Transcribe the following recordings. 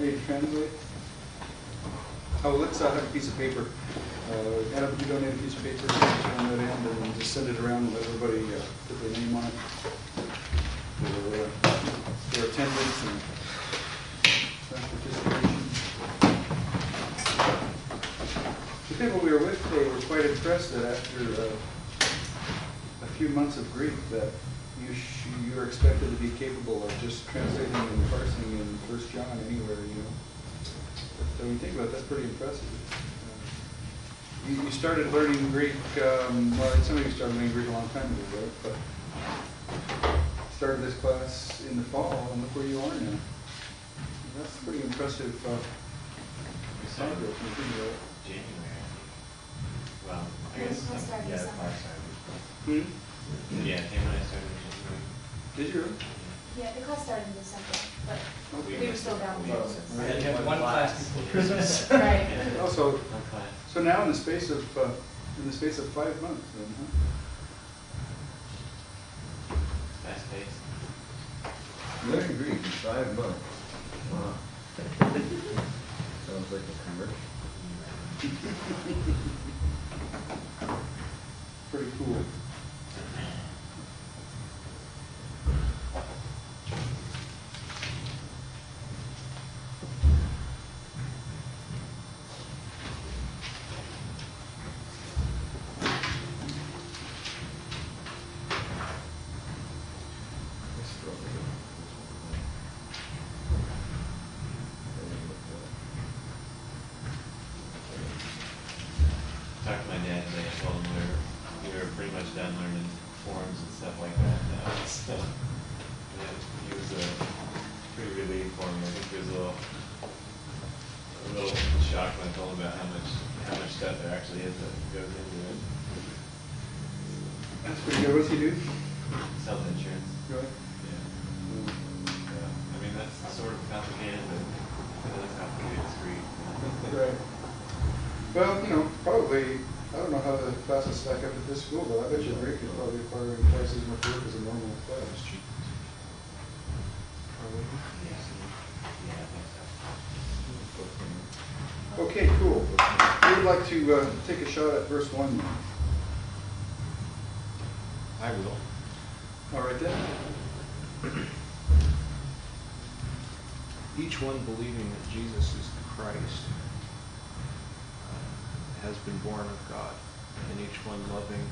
need to translate? Oh, let's have a piece of paper. Adam, would you donate a piece of paper? Just turn that in and just send it around and let everybody put their name on it for attendance and participation. The people we were with today were quite impressed that after a few months of Greek that you're expected to be capable of just translating and parsing in 1 John anywhere, you know. But when you think about it, that's pretty impressive. You started learning Greek, well, some of you started learning Greek a long time ago, right? But started this class in the fall, and look where you are now. That's pretty impressive progress. January. Well, I guess, I started yeah, this the class started. Hmm? Yeah, Tim and I started in January. Did you really? Yeah, the class started in December, but Okay. we were still down. We Well, just- right. You had one class before Christmas. Right. Yeah. Also, One class. so now in the space of 5 months, then, huh? Fast paced. Learning Greek in 5 months. Wow. Sounds like a commercial. Pretty cool. Talked to my dad today, I told him we were pretty much done learning forms and stuff like that now. So, yeah, he was pretty relieved for me. I think he was a little shocked when I told him about how much stuff there actually is that goes into it. That's pretty good. What's he do? Self-insurance. Really? Yeah. I mean, that's sort of complicated, but that's complicated as Greek. Right. Well, you know, probably, I don't know how the classes stack up at this school, but I bet you Greek is probably requiring twice as much work as a normal class. Yeah, I think so. Okay, cool. We would like to take a shot at verse 1 now. I will. All right then. Each one believing that Jesus is the Christ has been born of God, and each one loving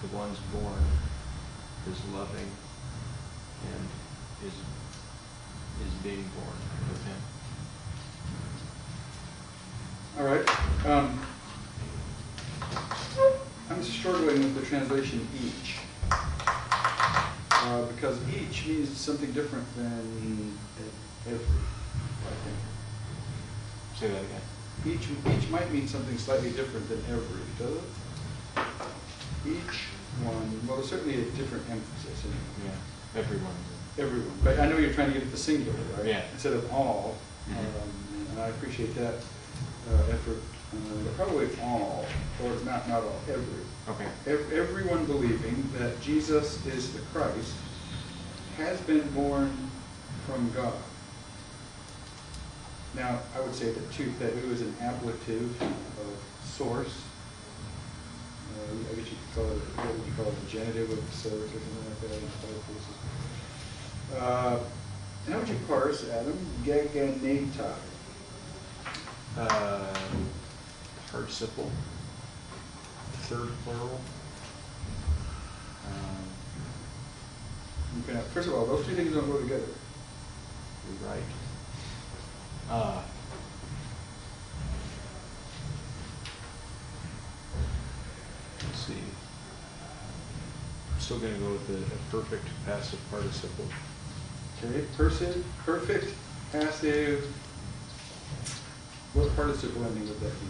the ones born is loving and is being born with him. All right. I'm struggling with the translation each. Because each means something different than every, I think. Say that again. Each might mean something slightly different than every, does it? Each one, well, there's certainly a different emphasis in it. Yeah, everyone. Everyone, but I know you're trying to get it to singular, right? Yeah. Instead of all, Mhm. and I appreciate that effort. But probably all, or not all, every. Okay. Everyone believing that Jesus is the Christ has been born from God. Now, I would say that who is an ablative of source. I guess you could call it, what would you call it, a genitive of source or something like that in other places. How would you parse, Adam? Gegenetai. Participle. Third plural. Okay, first of all, those two things don't go together. You're right. Let's see. I'm still going to go with the perfect passive participle. Okay, perfect, passive. What participle ending would that be?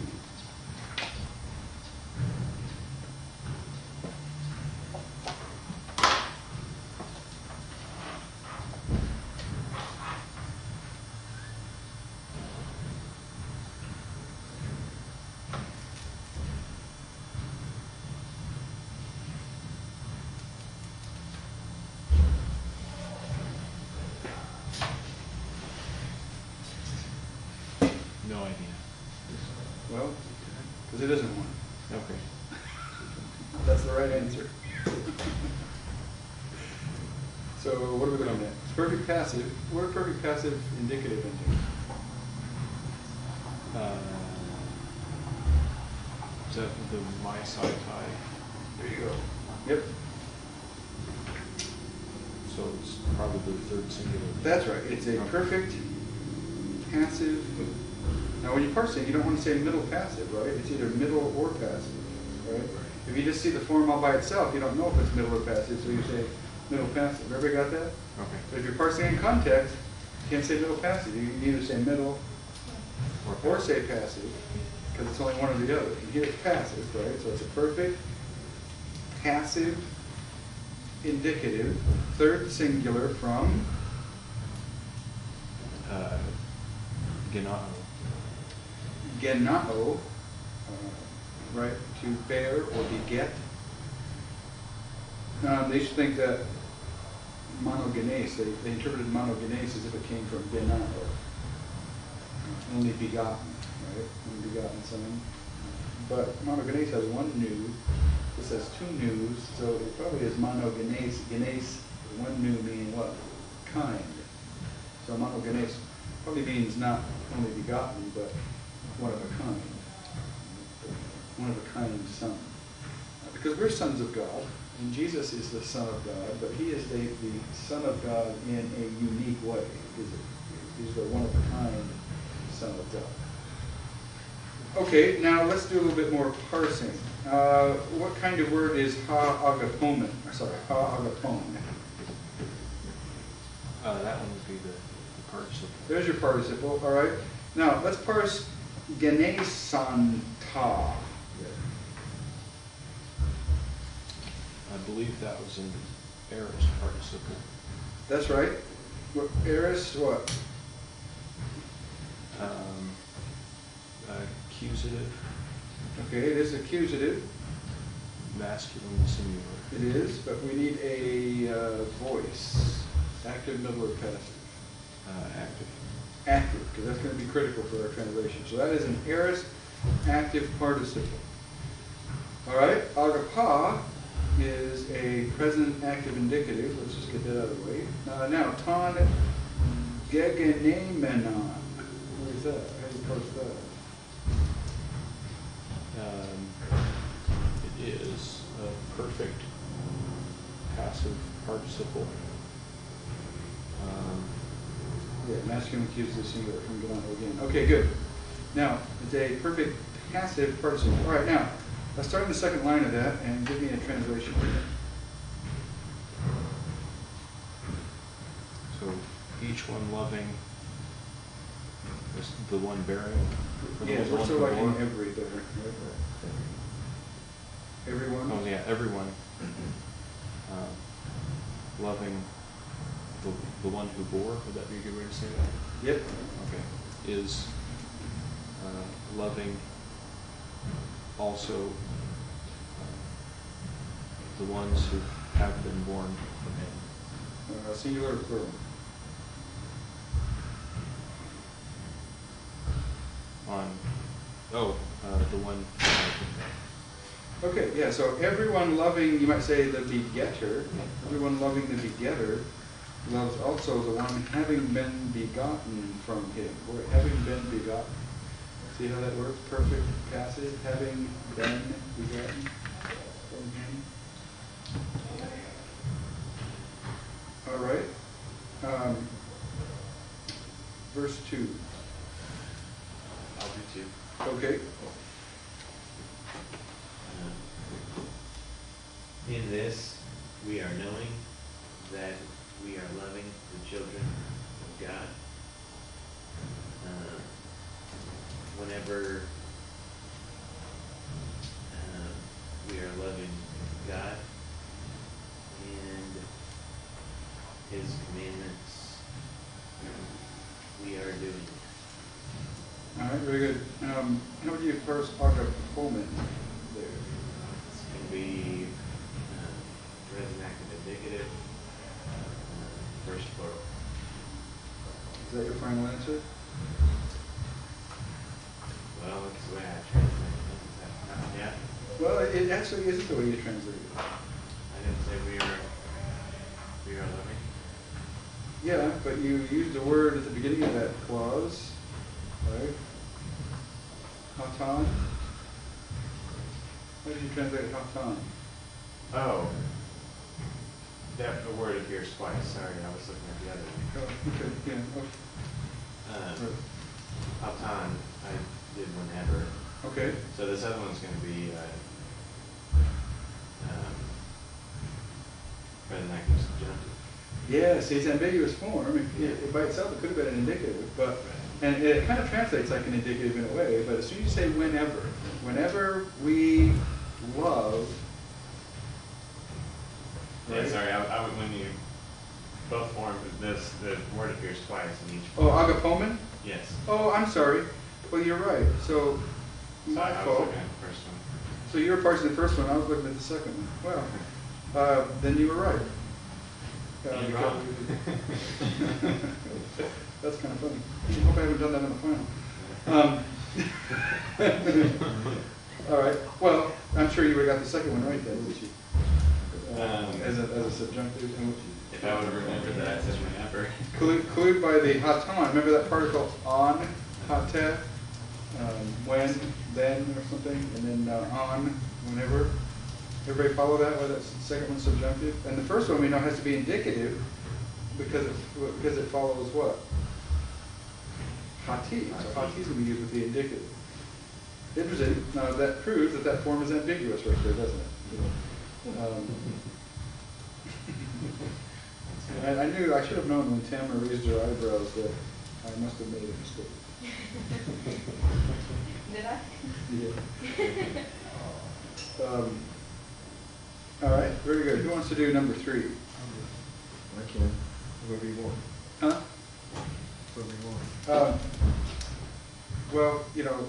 No idea. Well, because it isn't one. Okay. That's the right answer. So what are we looking at? It's perfect passive. What are perfect passive indicative into? Is that the my sci tie? There you go. Yep. So it's probably the third singular. That's right. It's a perfect passive. Now when you parse it, you don't want to say middle passive, right? It's either middle or passive, right? If you just see the form all by itself, you don't know if it's middle or passive, so you say middle passive. Everybody got that? Okay. But if you're parsing in context, you can't say middle passive. You can either say middle or say passive, because it's only one or the other. And here it's passive, right? So it's a perfect passive indicative, third singular from Genao. genao, right, to bear or beget. They used to think that monogenes, they interpreted monogenes as if it came from genao, only begotten, right, only begotten son. But monogenes has one nu, this has two nus, so it probably is monogenes. Genes, one nu meaning what? Kind. So monogenes probably means not only begotten, but one of a kind. One of a kind son. Because we're sons of God, and Jesus is the Son of God, but he is the Son of God in a unique way. He's the one of a kind Son of God. Okay, now let's do a little bit more parsing. What kind of word is ha-agapomen? Ha-agapon. That one would be the participle. There's your participle, all right. Now, let's parse genesanta. I believe that was an aorist participle. That's right. What, aorist, what? Accusative. Okay, it is accusative. Masculine singular. It is, but we need a voice. Active, middle, or passive? Active. Active, because that's going to be critical for our translation. So that is an aorist active participle. All right, agapa is a present active indicative. Let's just get that out of the way. Now, ton gegenemenon. What is that? How do you parse that? It is a perfect passive participle. Yeah, masculine accusative singular from Galano again. Okay, good. Now, it's a perfect passive participle. All right, now, let's start in the second line of that and give me a translation. So each one loving is the one bearing. Yeah, the we're one still who like in bore. every there. Right? Everyone? Oh yeah, everyone loving the one who bore. Would that be a good way to say that? Yep. Okay. Is loving also the ones who have been born from him. Singular or plural? The one. Okay, yeah, so everyone loving, you might say the begetter, everyone loving the begetter loves also the one having been begotten from him. Boy, having been begotten. See how that works? Perfect passive, having been begotten from him. All right. Verse 2. I'll do two. Okay. In this, we are knowing that we are loving the children of God. Whenever we are loving God and His commandments, we are doing it. All right, very good. How would you parse agapomen there? This can be present active indicative, first plural. Is that your final answer? it actually isn't the way you translate it. I didn't say we are loving. Yeah, but you used a word at the beginning of that clause, right? Hatan. How did you translate hatan? Oh, that the word appears twice. Sorry, I was looking at the other one. Oh, okay, yeah. Right. Hatan, I did whenever. Okay. So this other one's going to be present active subjunctive. Yeah, see, it's ambiguous form. By itself, it could have been an indicative, but and it kind of translates like an indicative in a way. But as soon as you say whenever we love. Yeah, sorry. I would, when you both forms this, the word appears twice in each. Oh, agapomen? Yes. Oh, I'm sorry. Well, you're right. So, my I was fault. looking at the first one. So you were parsing the first one, I was looking at the second one. Well, then you were right. You're wrong. That's kind of funny. I hope I haven't done that on the final. All right. Well, I'm sure you would have got the second one right then, wouldn't you? As a subjunctive. If I would have remembered that, I said whenever. Clued by the hatan. Remember that particle on, hate, when, then, or something, and then on, whenever. Everybody follow that? Why that second one's subjunctive? And the first one we know has to be indicative because it follows what? Hati. So hati is going to be used with the indicative. Interesting. Now that proves that that form is ambiguous right there, doesn't it? And I knew, I should have known when Tamara raised her eyebrows that I must have made a mistake. Did I? Yeah. All right, very good. Who wants to do number 3? I can, whoever you want. Huh? Whoever you want. Well, you know,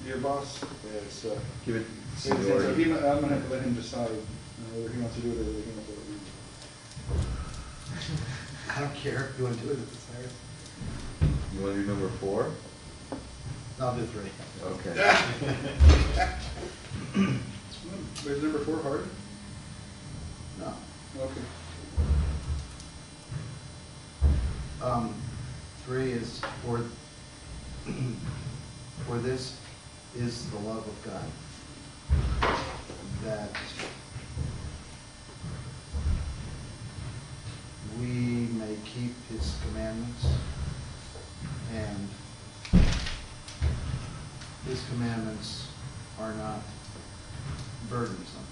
your boss is, Give it so seniority. I'm going to have to let him decide whether he wants to do it or whether he wants to do it. I don't care if you want to do it, it's there. You want to do number 4? I'll do 3. Okay. Is number 4 hard? No. Okay. 3 is for this is the love of God, that we may keep His commandments, and His commandments are not burdensome.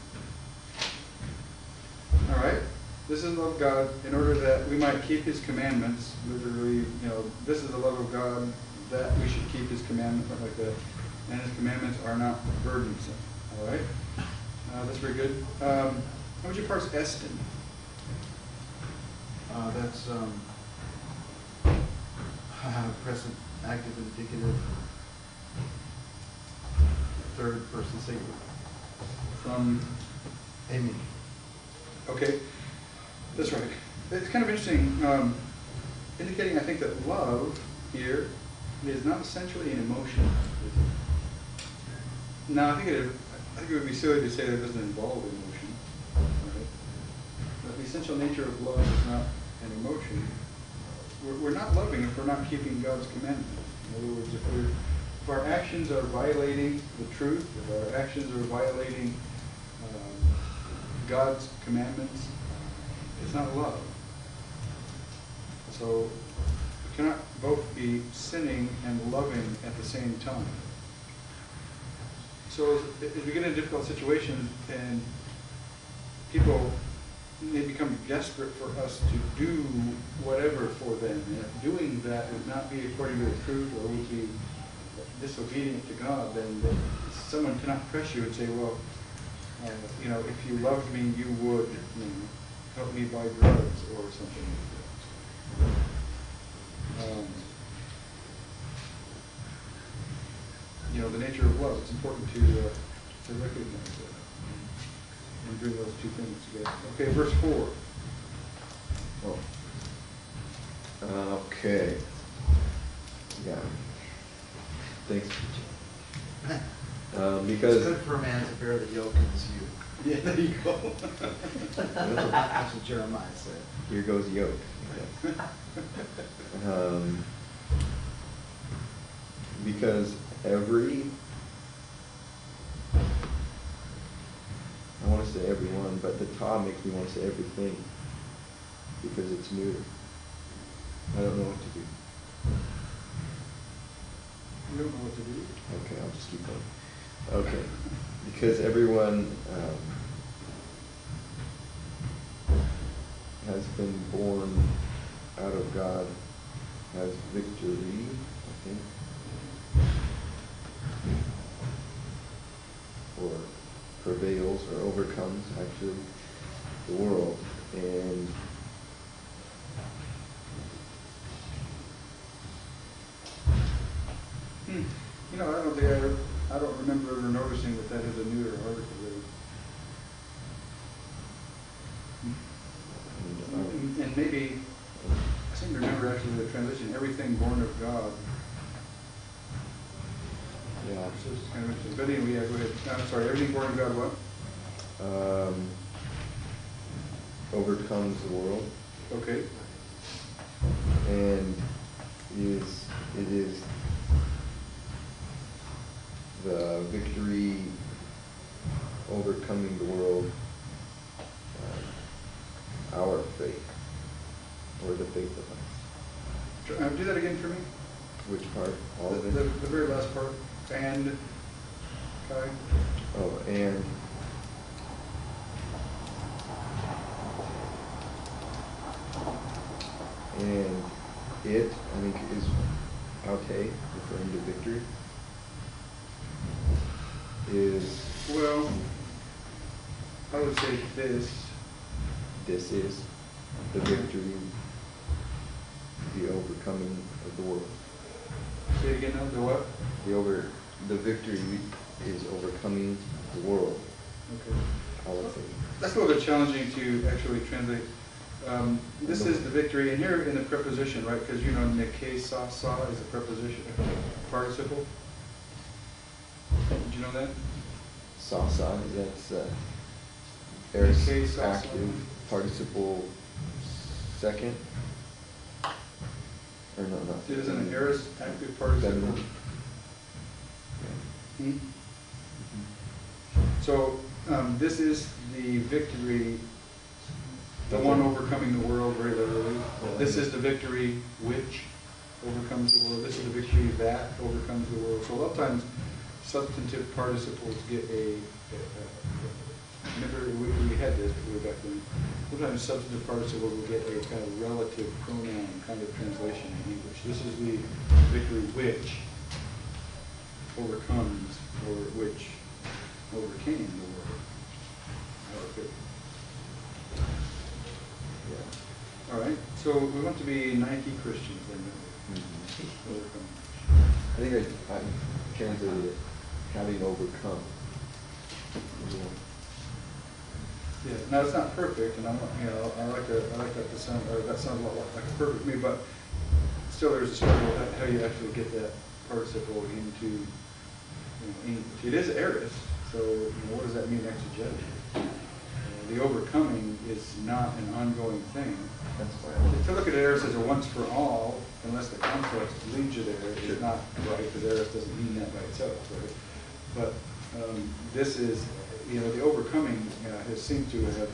All right. This is the love of God in order that we might keep His commandments. Literally, you know, this is the love of God that we should keep His commandments, something like that. And His commandments are not burdensome. All right. That's very good. How would you parse Estin? That's present, active, indicative, third person singular. From Amy. Okay, that's right. It's kind of interesting, indicating I think that love here is not essentially an emotion. Now I think it would be silly to say that it doesn't involve emotion. Right? But the essential nature of love is not an emotion. We're not loving if we're not keeping God's commandment. In other words, if our actions are violating the truth, if our actions are violating God's commandments, it's not love. So we cannot both be sinning and loving at the same time. So as we get in a difficult situation and people, they become desperate for us to do whatever for them, and if doing that would not be according to the truth or would be disobedient to God, then someone cannot press you and say, well, you know, if you loved me, you would, you know, help me buy drugs or something like that. You know, the nature of love, it's important to recognize that and bring those two things together. Okay, verse 4. Oh. Okay. Yeah. Thanks. It's Because, good for a man to bear the yoke in his youth. Yeah, there you go. That's what Jeremiah said. here goes yoke. Yes. Because every, I want to say everyone, but the ta makes me want to say everything, because it's neuter. I don't know what to do. You don't know what to do. Okay, I'll just keep going. Okay, because everyone has been born out of God, has victory, I think, or prevails or overcomes, actually, the world. And You know, I don't remember ever noticing that that is a newer article there. And maybe, I seem to remember actually the translation, everything born of God. yeah, So it's kind of interesting. But anyway, yeah, go ahead. No, I'm sorry, everything born of God what? overcomes the world, Okay. and it is the victory overcoming the world, our faith, or the faith of us. Do that again for me. Which part? All of The it? very last part. And, Kai? Oh, and it, I think, is aute, referring to victory, is, Well, I would say this. this is the victory, the overcoming of the world. Say it again now, the what? The victory is overcoming the world, Okay. I would say. That's a little bit challenging to actually translate. This is the victory, and here in the preposition, right? Because you know, neke sa is a preposition, participle. Did you know that? Sasa, that's aorist Okay, sasa. active participle second. Or no, not. It is an aorist active participle. Feminine. Hmm? So this is the victory, the one overcoming the world, very literally. This is the victory which overcomes the world. This is the victory that overcomes the world. So a lot of times substantive participles get remember we had this way back then. Sometimes substantive participles will get a kind of relative pronoun kind of translation in English. This is the victory which overcomes, or which overcame the world. Okay. Yeah. All right. So we want to be Nike Christians then. Mhm. Overcome. I think I translated it, having overcome. Yeah. Now it's not perfect, and I'm not, you know, I like that to sound, or that sounds a lot like perfect to me, but still there's a struggle at how you actually get that participle into, you know, English. It is aorist, so you know, what does that mean exegetically? The overcoming is not an ongoing thing. That's why. To look at aorist as a once for all, unless the context leads you there, is not right, because aorist doesn't mean that by itself, right? But this is, you know, the overcoming has seemed to have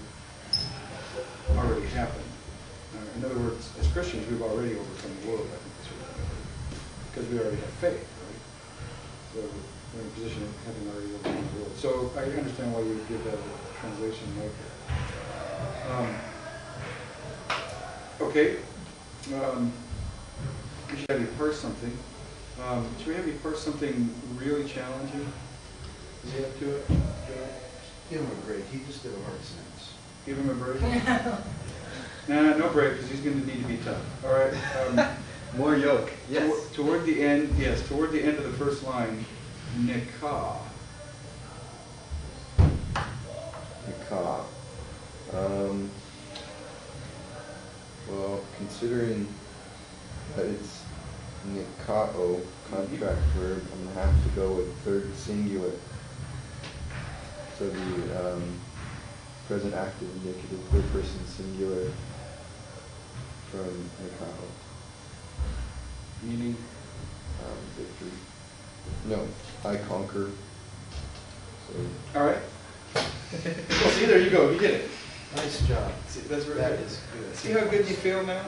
already happened. In other words, as Christians, we've already overcome the world, I think that's what it is. Because we already have faith, right? So we're in a position of having already overcome the world. So I understand why you would give that a translation like that. Okay. We should have you parse something. Should we have you parse something really challenging? Does he have to it? Give him a break, he just did a hard sentence. Give him a break? Nah, no break, because he's going to need to be tough. All right. More yoke. Yes. Toward the end, yes, toward the end of the first line, nikah. Nikah. Well, considering that it's nikao, contract verb, I'm gonna have to go with third singular. So the present active indicative, third person singular from Nikao. Meaning, Victory. No, I conquer. So, all right. See, there you go, you did it. Nice job. See, that's really That good. is good. See how good you feel now?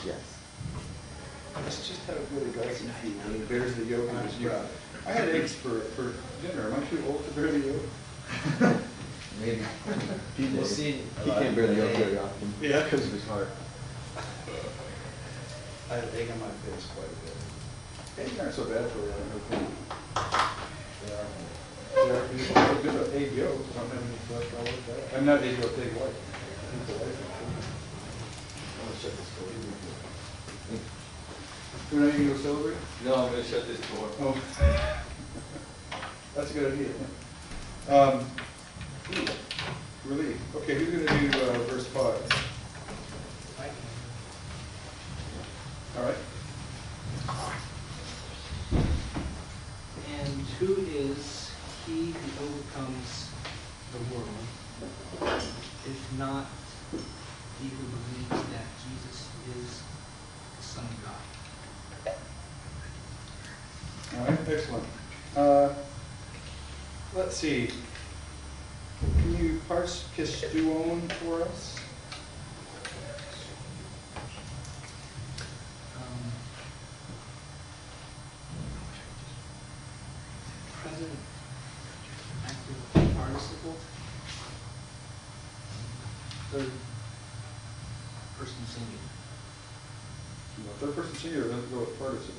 yes. That's just how good it does when he bears the yoke in his I'm youth. proud. I had eggs for dinner. Am I too old to bear the yoke? Maybe. We'll see. He can't bear the yoke very often. Yeah. Because of his heart. I had egg on my face quite a bit. Eggs aren't so bad for you, I don't think. Yeah. Yeah, you have a good egg yolk, don't have any cholesterol like that. I'm not egg yolk, egg white. People like it. I'm gonna shut this door. Do you know you can go celebrate? No, I'm gonna shut this door. Oh. That's a good idea. Relief. Okay, who's gonna do verse 5? All right. And who is he who overcomes the world, if not he who believes that Jesus is the Son of God? All right, excellent. Let's see. Can you parse pistuon for us? Present active participle, third person singular. Third person singular, let's go with participle.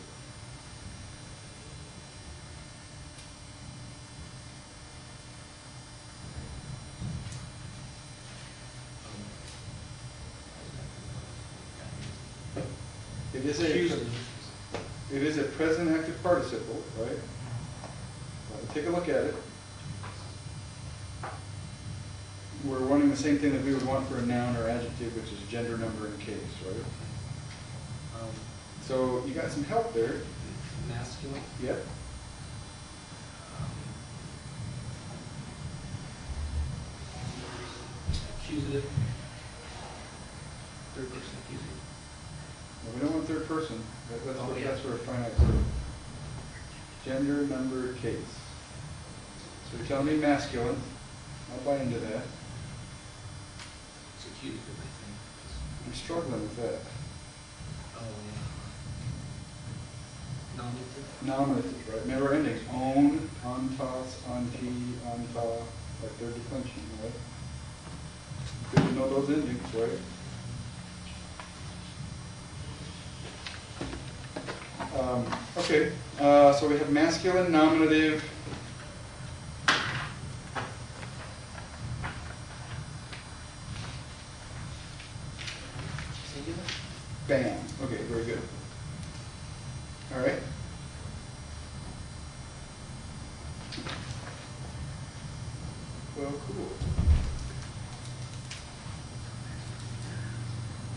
It is a present active participle, right? Take a look at it. We're wanting the same thing that we would want for a noun or adjective, which is gender, number, and case, right? So you got some help there. Masculine. Yep. Accusative. Third person accusative. Well, we don't want third person. Oh, yeah. That's for a finite verb. Gender, number, case. So you're telling me masculine. I'll buy into that. It's accusative, I think. I'm struggling with that. Oh, yeah. Nominative. Nominative, right? Remember endings. Own, ontos, onti, onta, like third declension, right? Good to know those endings, right? Okay, so we have masculine, nominative. Singular. Bam. Okay, very good. All right. Well, cool.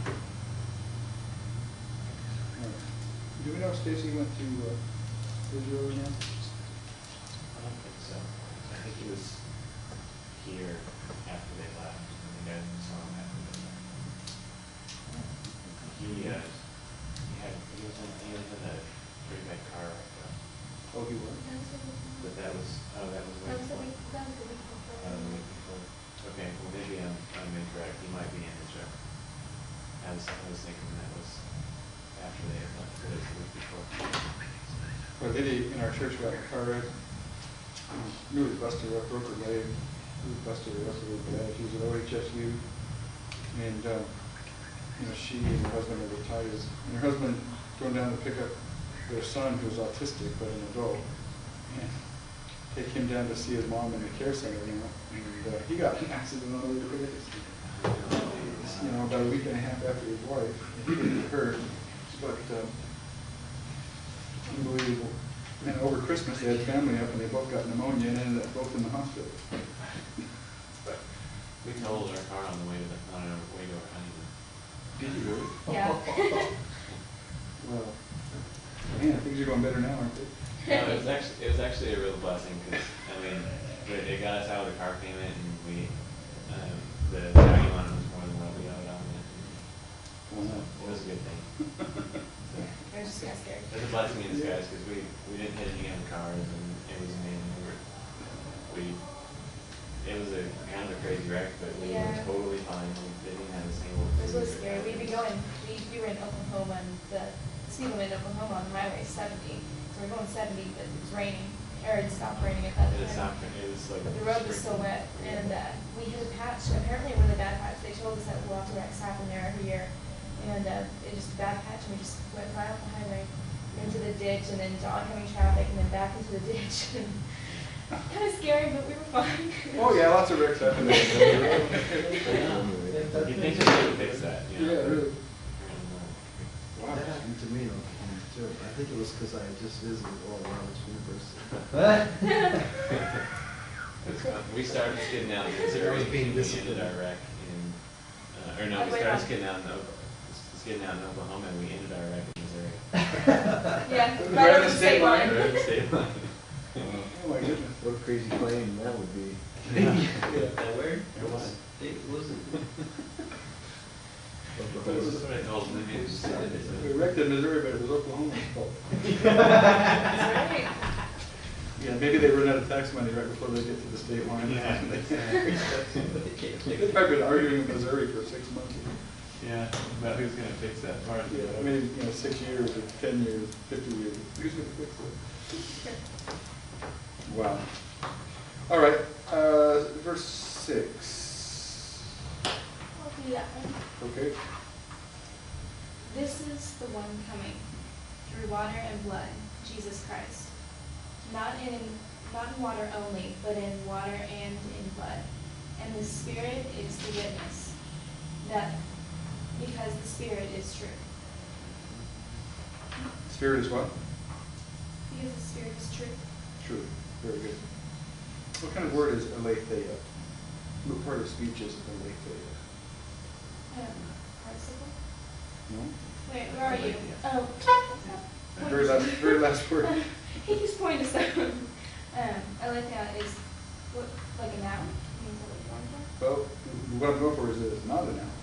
All right. Do we know if Stacy went to Israel now? I don't think so. I think he was here after they left, and the guys saw him after they left. He had a pretty bad car wreck, Oh, he was. but that was way before. That was the week before. The week before. Okay, well maybe I'm incorrect. He might be in Israel. I was thinking that was after they had left, but it was the week before. Well, a lady in our church got in a car wreck. Really busted her up, broke her leg. Really busted her up really bad. She was at OHSU. And, she and her husband are retired. And her husband going down to pick up their son, who's autistic, but an adult. And take him down to see his mom in the care center, And he got in an accident on the way to Vegas. About a week and a half after his wife. He didn't get hurt, but unbelievable. And over Christmas, they had family up, and they both got pneumonia and ended up both in the hospital. We totaled our car on our way to our honeymoon. Did you really? Yeah. Well, Man, things are going better now, aren't they? No, it was actually a real blessing because I mean, it got us out of the car payment, and we the value on it was more than what we owed on it. So it was a good thing. So, I was just kind of scared. it's a blessing in disguise because we didn't hit any other cars, and it was amazing. It was a kind of a crazy wreck, but we were Yeah. totally fine. We didn't have a single. It was really scary. We were in Oklahoma, and the speed limit in Oklahoma on the highway is 70. So we were going 70, but it was raining, or it stopped raining at that It time. stopped. It was like. But the road was so wet, and we hit a patch. Apparently, a really bad patch. They told us that lots of wrecks happen there every year, and it just a bad patch, and we just went right off the highway into the ditch, and then into oncoming traffic, and then back into the ditch. Kind of scary, but we were fine. Oh, yeah, lots of wrecks happen there. You think they would fix that? You know? Yeah, really. And, That happened to me though, too. I think it was because I had just visited Oral Roberts University. it's fun. We started skidding out in Missouri. I was being and we disciplined. ended our wreck in, or no, we started skidding out in Oklahoma, and we ended our wreck in Missouri. Yeah, Right on the state line. Right at the state line. Oh, my goodness. What a crazy claim that would be. That word? It was, it wasn't. This is what I told them. Maybe just said it. We wrecked in Missouri, but it was Oklahoma's fault. That's right. Yeah, maybe they run out of tax money right before they get to the state line. Yeah. They've probably been arguing in Missouri for 6 months. Yeah, about who's gonna fix that part. Yeah, maybe, 6 years or 10 years, 50 years. Who's gonna fix it? Wow. All right, verse 6. I'll do that one. Okay. This is the one coming through water and blood, Jesus Christ. Not in water only, but in water and in blood. And the Spirit is the witness, that because the Spirit is true. Spirit is what? Because the Spirit is true. True. Very good. What kind of word is aletheia? What part of speech is aletheia? Participle? No? Wait, where are you? Oh. Very last word. He keeps pointing to stuff. Aletheia is what, like a noun? Means what you're going for? Well, what I'm going for is that it's not a noun.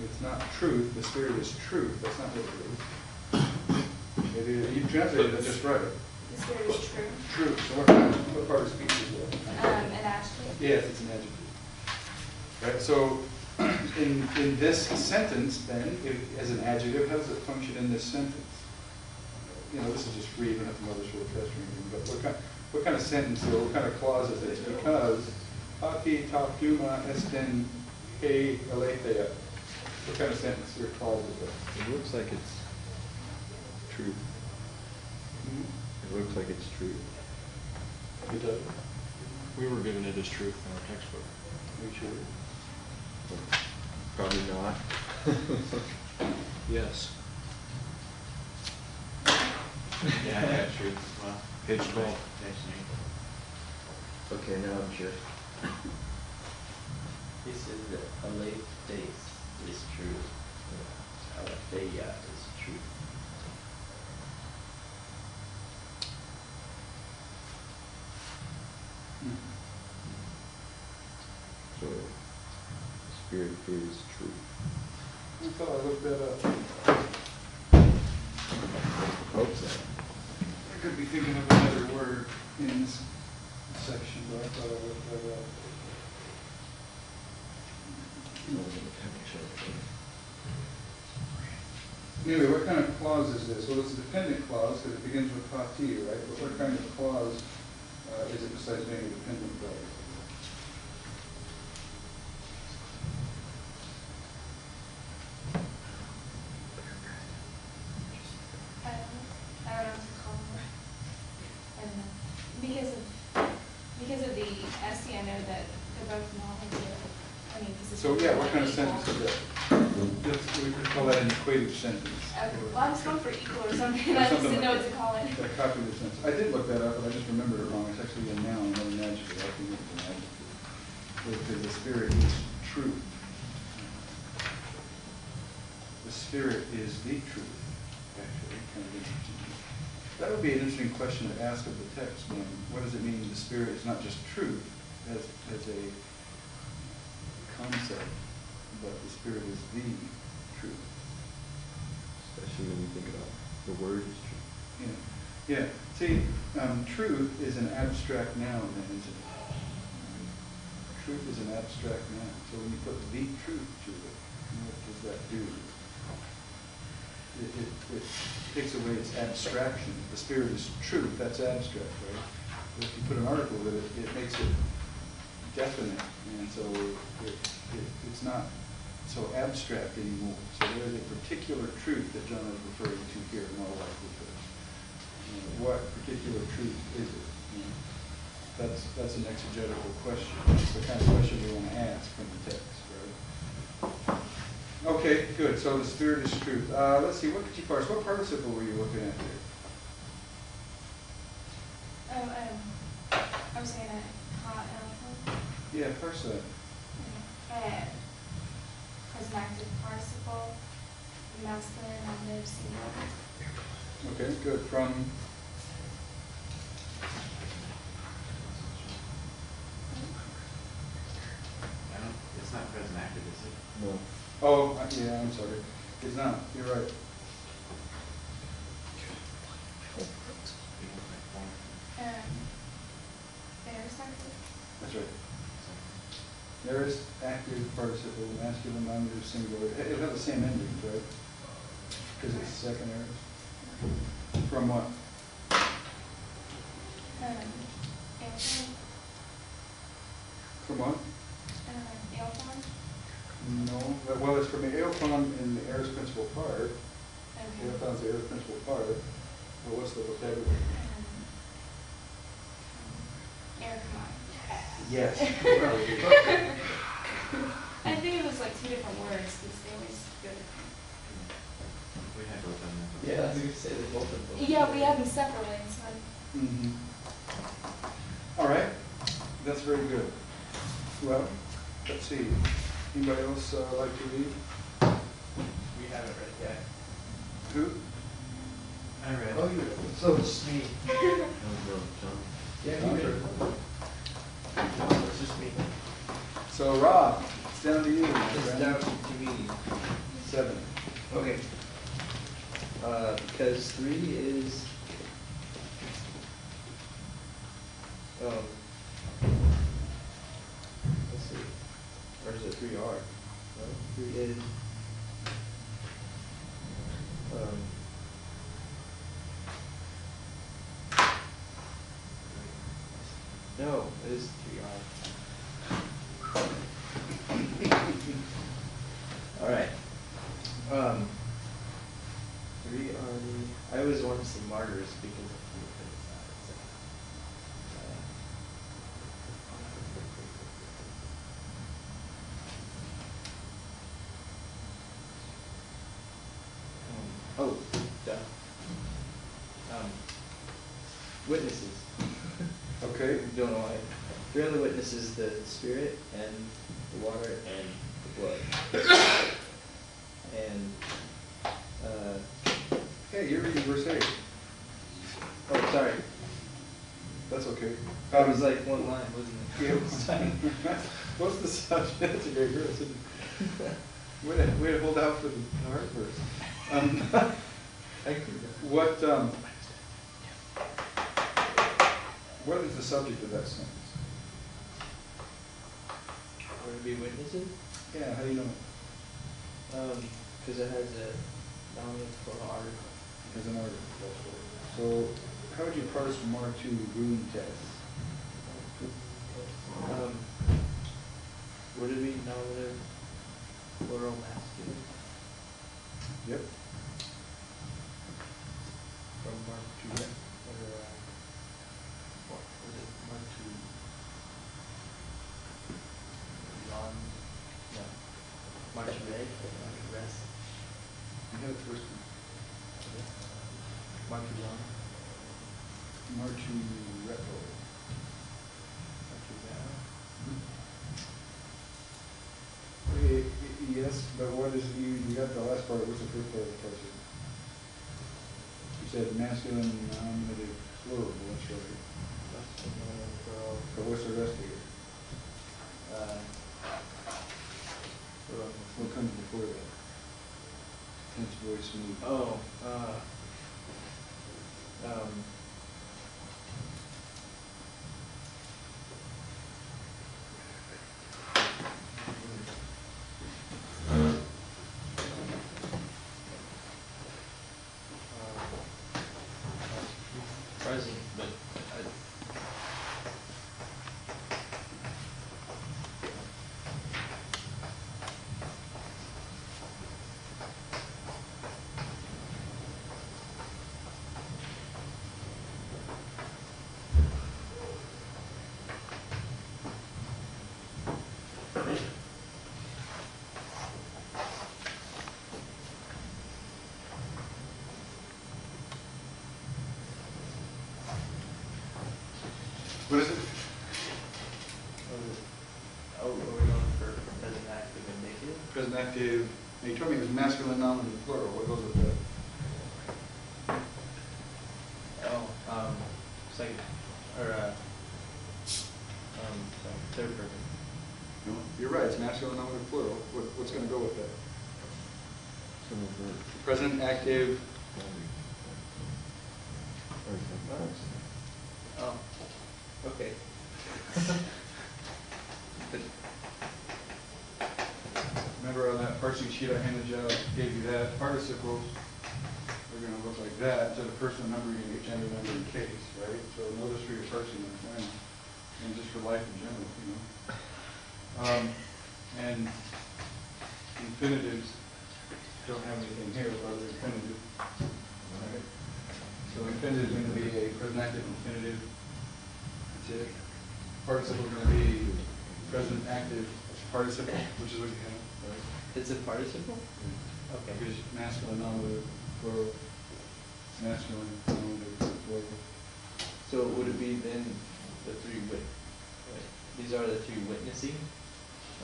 It's not truth. The Spirit is truth. That's not what it is. You translated it just right. The Spirit is true. True. So what part of speech is that? An adjective. Yes, it's an adjective. Right. So in this sentence, then, as an adjective, how does it function in this sentence? This is just free. You don't have to know this real test or anything. But what kind of sentence or what kind of clause is this? Because pati ta pluma esten he aletheia. What kind of sentence or clause is that? It looks like it's true. It looks like it's true. It does. We were given it as truth in our textbook. Are you sure? Probably not. Yes. Yeah, I got truth. Well, Page 12. Okay, now I'm sure. He says that aletheia is true. Aletheia is true. So, the Spirit is true. I thought I looked that up. Hope so. I could be thinking of another word in this section, but I thought I looked that up. Anyway, what kind of clause is this? Well, it's a dependent clause because it begins with pati, right? But what kind of clause is it besides being a dependent clause? I don't know what to call them. I don't know. Because of the SC, I know that they're both non-negative. So, yeah, what kind of sentence is that? We could call that an equative sentence. Okay. Well, I was going for equal or something. Or I just something didn't know like what to call it. A copulative sentence. I did look that up, but I just remembered it wrong. It's actually a noun, not an adjective. I think it's an adjective. Because the Spirit is truth. The Spirit is the truth, actually. kind of interesting. That would be an interesting question to ask of the text, then. What does it mean the Spirit is not just truth as a concept, but the Spirit is the truth? Especially when you think about the word is true. Yeah. Yeah. See, truth is an abstract noun, then, isn't it? Truth is an abstract noun. So when you put the truth to it, what does that do? It takes away its abstraction. The Spirit is truth, that's abstract, right? But if you put an article with it, it makes it definite, and so it's not so abstract anymore. So there's a particular truth that John is referring to here, in all likelihood. What particular truth is it? That's an exegetical question. It's the kind of question we want to ask from the text, right? Okay, good. So the Spirit is truth. Let's see, what could you parse? What participle were you looking at here? I was saying a hot elephant. Yeah, parse that. Present active participle, masculine, nominative, singular. Okay, good. From It's not present active, is it? No. oh, yeah, I'm sorry. It's not. You're right. There's active. That's right. There is active participle, masculine, nominative, singular. It'll have the same endings, right? Because it's second aorist. From what? Aorist. From what? Aorist. No. Well, it's from the aorist in the aorist principal part. Okay. Aorist is the aorist principal part. But what's the vocabulary? Aorist. Yes. I think it was like two different words because they always go different. We had both on that. Yeah, I was gonna say they both of them. Yeah, we have them separately, so Mm-hmm. All right. That's very good. Well, let's see. Anybody else like to read? We haven't read yet. Who? I read. Oh, you, so it's me. No, John. Yeah, you read. It's just me. So, Rob, it's down to you. my It's friend. down to me. 7. Okay. Because 3 is, let's see, where does it 3 are? No, 3 is, no, it is 3R. All right. 3 are the, I always want to say martyrs because of oh, duh. Witnesses. Okay. Don't know why. 3 other witnesses: the Spirit and the water and the blood. And Hey, you're reading verse 8. oh, sorry, That's okay. that was like one line, wasn't it? Yeah. What's the subject? That's a great verse, isn't it? Way to hold out for the hard verse. I can do that. What is the subject of that sentence? Would it be witnesses? Yeah, how do you know? Because it has a nominative plural article. As an article. So, how would you parse Mark 2 room test? Would it be nominative plural masculine Yep. from Mark 2? Or what was it? Mark 2. John? No. Mark 2 red or Mark 2 rest? You had it first. Mark 2 John? Mark 2 retro. Mark 2 down? Yes, but what is, you got the last part, what's the first part of the question? said masculine, nominative, plural, that's right. But what's the rest of it? What comes before that? Tense voice, mood. Oh, present, but What is it? are we going for present active and negative? Present active, now you told me it was masculine, nominative, plural, what goes with that? Oh, second, or, third person. No, you're right, it's masculine, nominative, plural, what's gonna go with that? Present active, Oh, okay. remember on that parsing sheet I handed you out, gave you that, participles are gonna look like that, instead of person number, you're gonna get gender number in case, right? So notice for your parsing that, and just for life in general, you know. And infinitives don't have anything here, but they're infinitive. Right? So infinitive is going to be a present active infinitive. That's it. Participle is going to be present active participle, which is what you have, right? It's a participle? Okay. Because masculine, nominative, plural, masculine, nominative, plural. So would it be then the three these are the three witnessing?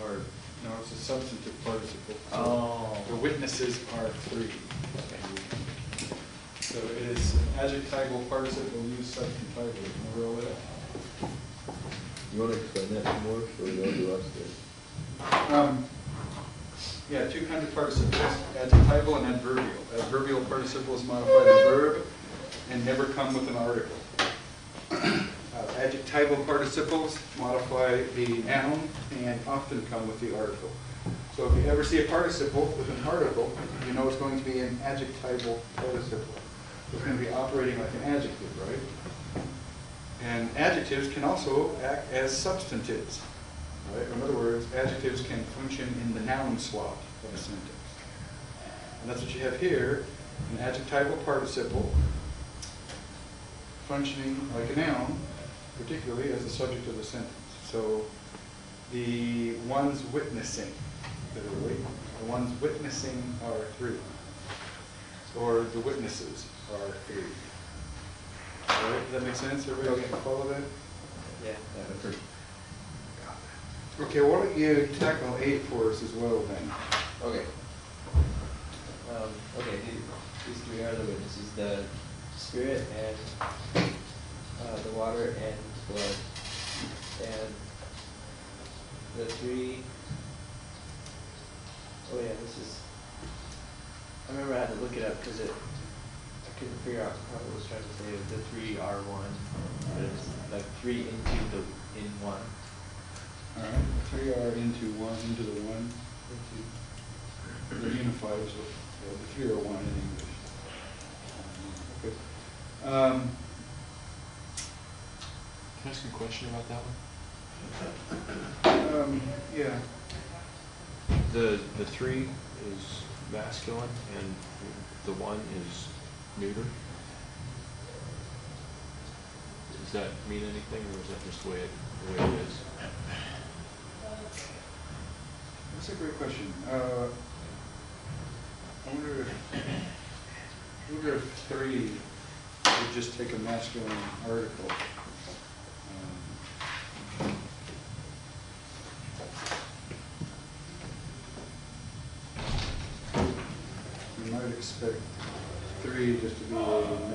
Or? No, it's a substantive participle. So Oh. the witnesses are three. Okay. So it is an adjectival participle used substantively. Remember all that? You want to explain that some more, or you want to do us Yeah, two kinds of participles, adjectival and adverbial. Adverbial participles modify the verb and never come with an article. Adjectival participles modify the noun and often come with the article. So if you ever see a participle with an article, you know it's going to be an adjectival participle. It's going to be operating like an adjective, right? And adjectives can also act as substantives. Right? In other words, adjectives can function in the noun slot of a sentence. And that's what you have here, an adjectival participle functioning like a noun, particularly as the subject of the sentence. So the ones witnessing, literally, the ones witnessing are three. Or the witnesses are three. All right, does that make sense? Everybody can follow that? Yeah. Okay, why don't you tackle 8 for us as well then? Okay. Okay, these three are the witnesses, the spirit and the water and blood. And the three, oh yeah, this is, I remember I had to look it up because I couldn't figure out how it was trying to say the three are one, but it's like three in one. All right, 3 are into the one. They're unified, so the 3 are one in English. Okay. Can I ask you a question about that one? Yeah. The three is masculine and the one is neuter. Does that mean anything, or is that just the way it is? That's a great question. I wonder if 3 would just take a masculine article. You might expect 3 just to be a masculine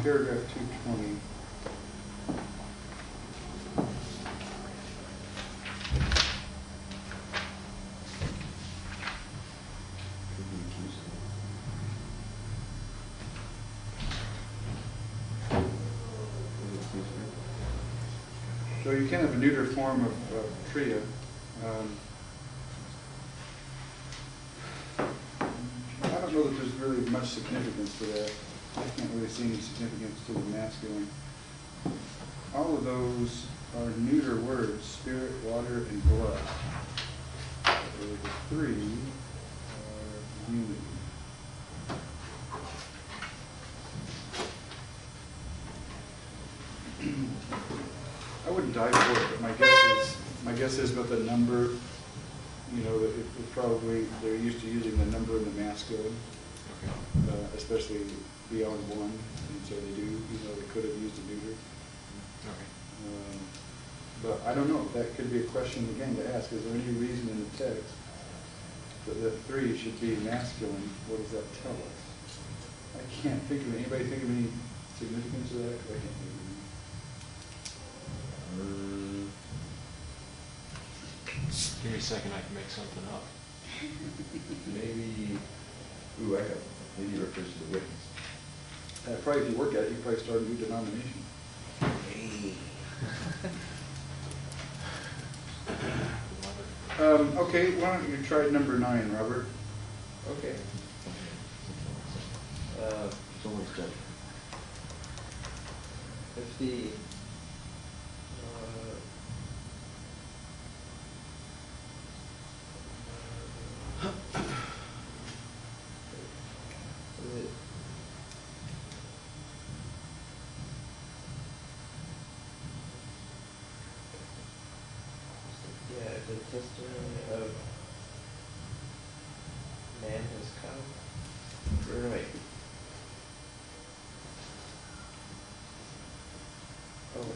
paragraph 220. So you can have a neuter form of tria. I don't know that there's really much significance to that. I can't really see any significance to the masculine. All of those are neuter words: spirit, water, and blood. So the three are unity. I wouldn't dive for it, but my guess is with the number, you know, that it probably, they're used to using the number in the masculine, especially beyond one, and so they do, you know, they could have used a neuter. Okay. But I don't know, that could be a question again to ask. Is there any reason in the text that the three should be masculine? What does that tell us? I can't think of, anybody think of any significance to that? 'Cause I can't think of any. Give me a second, I can make something up. Maybe, I have, maybe it refers to the witness. Probably if you work at it, you probably start a new denomination. Okay, why don't you try number 9, Robert? Okay. It's always judgment. If the is it yeah, the testimony of man has come. Or wait. Oh no,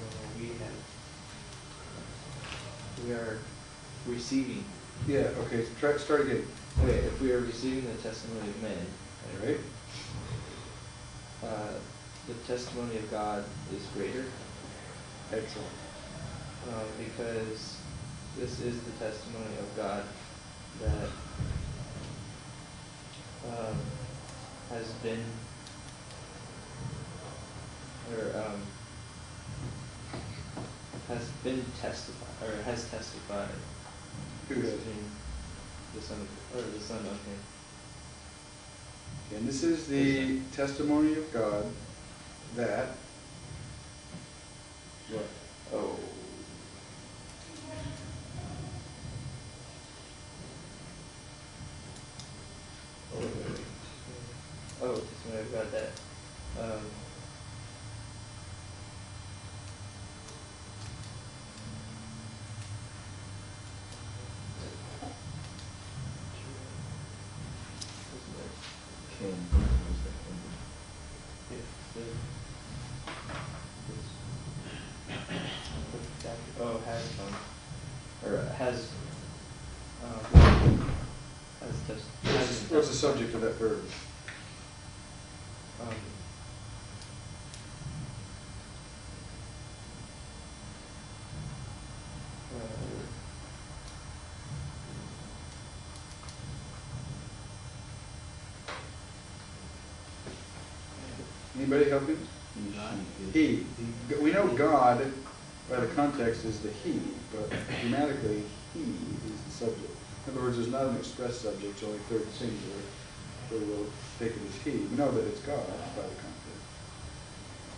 we are receiving. Yeah, okay, so start again. Okay, if we are receiving the testimony of men, All right. the testimony of God is greater. Excellent. Because this is the testimony of God that has been, or has been testified, or has testified. Who has? The Son of, or the Son of Him. And this is the testimony of God that, what? Oh. Oh, testimony of God that has come, or has What's the subject of that verb? Anybody help me? He. We know God, by the context, is the he, but grammatically, he is the subject. In other words, there's not an express subject, it's only third singular, so we'll take it as he. We know that it's God by the context.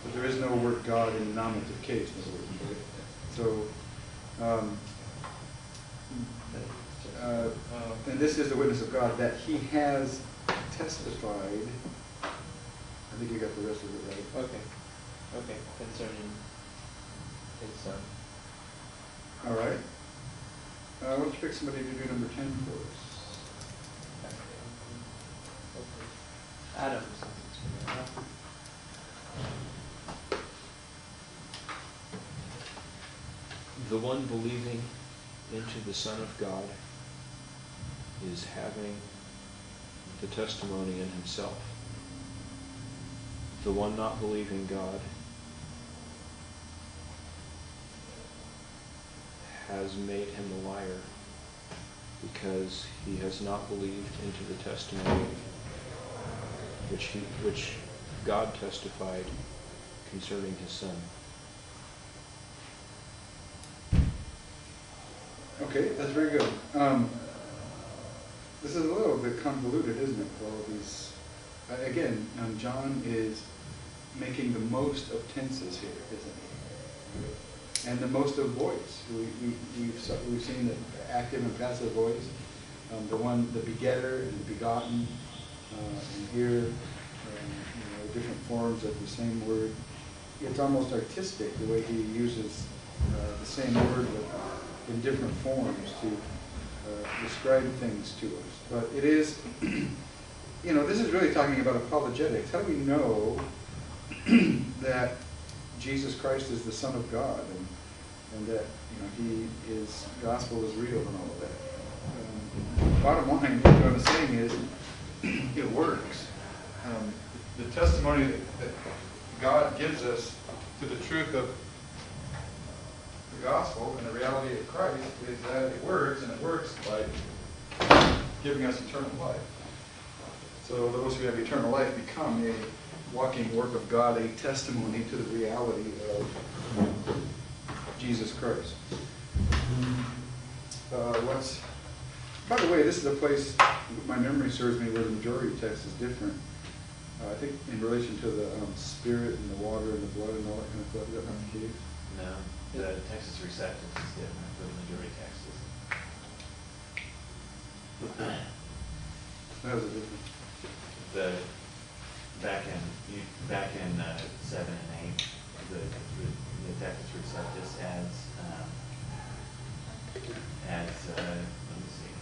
But there is no word God in the nominative case, in other words. So, and this is the witness of God, that he has testified. I think you got the rest of it right. Okay, concerning His Son. All right. Why don't you pick somebody to do number 10 for us? Adam. The one believing into the Son of God is having the testimony in himself. the one not believing God has made him a liar, because he has not believed into the testimony which God testified concerning his Son. Okay, that's very good. This is a little bit convoluted, isn't it, with all of these? Again, John is making the most of tenses here, isn't he? And the most of voice. We've seen the active and passive voice, the begetter and the begotten, and here, different forms of the same word. It's almost artistic the way he uses the same word in different forms to describe things to us. But it is, this is really talking about apologetics. How do we know that Jesus Christ is the Son of God and that his gospel is real and all of that? Bottom line, what I'm saying is, it works. The testimony that God gives us to the truth of the gospel and the reality of Christ is that it works, and it works by giving us eternal life. So those who have eternal life become a walking work of God, a testimony to the reality of Jesus Christ. By the way, this is a place, my memory serves me, where the majority of text is different. I think in relation to the spirit and the water and the blood and all that kind of stuff. Is that not the case? No, the Texas receptance is different, but the majority text is. How's it different? Back in 7 and 8, the Texas receptus adds let me see.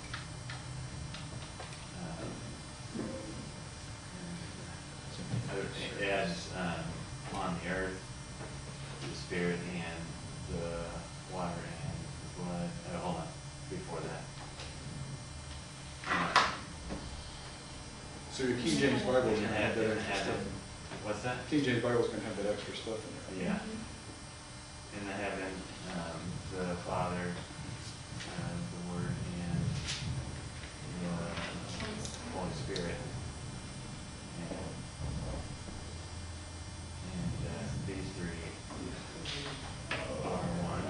It adds on the earth, the spirit and the water and the blood. Hold on, before that. So your King James Bible is going to have that Didn't extra have stuff. it. What's that? King James Bible is going to have that extra stuff in there. Yeah. In the heaven, the Father, the Word, and the Holy Spirit. And these three are one.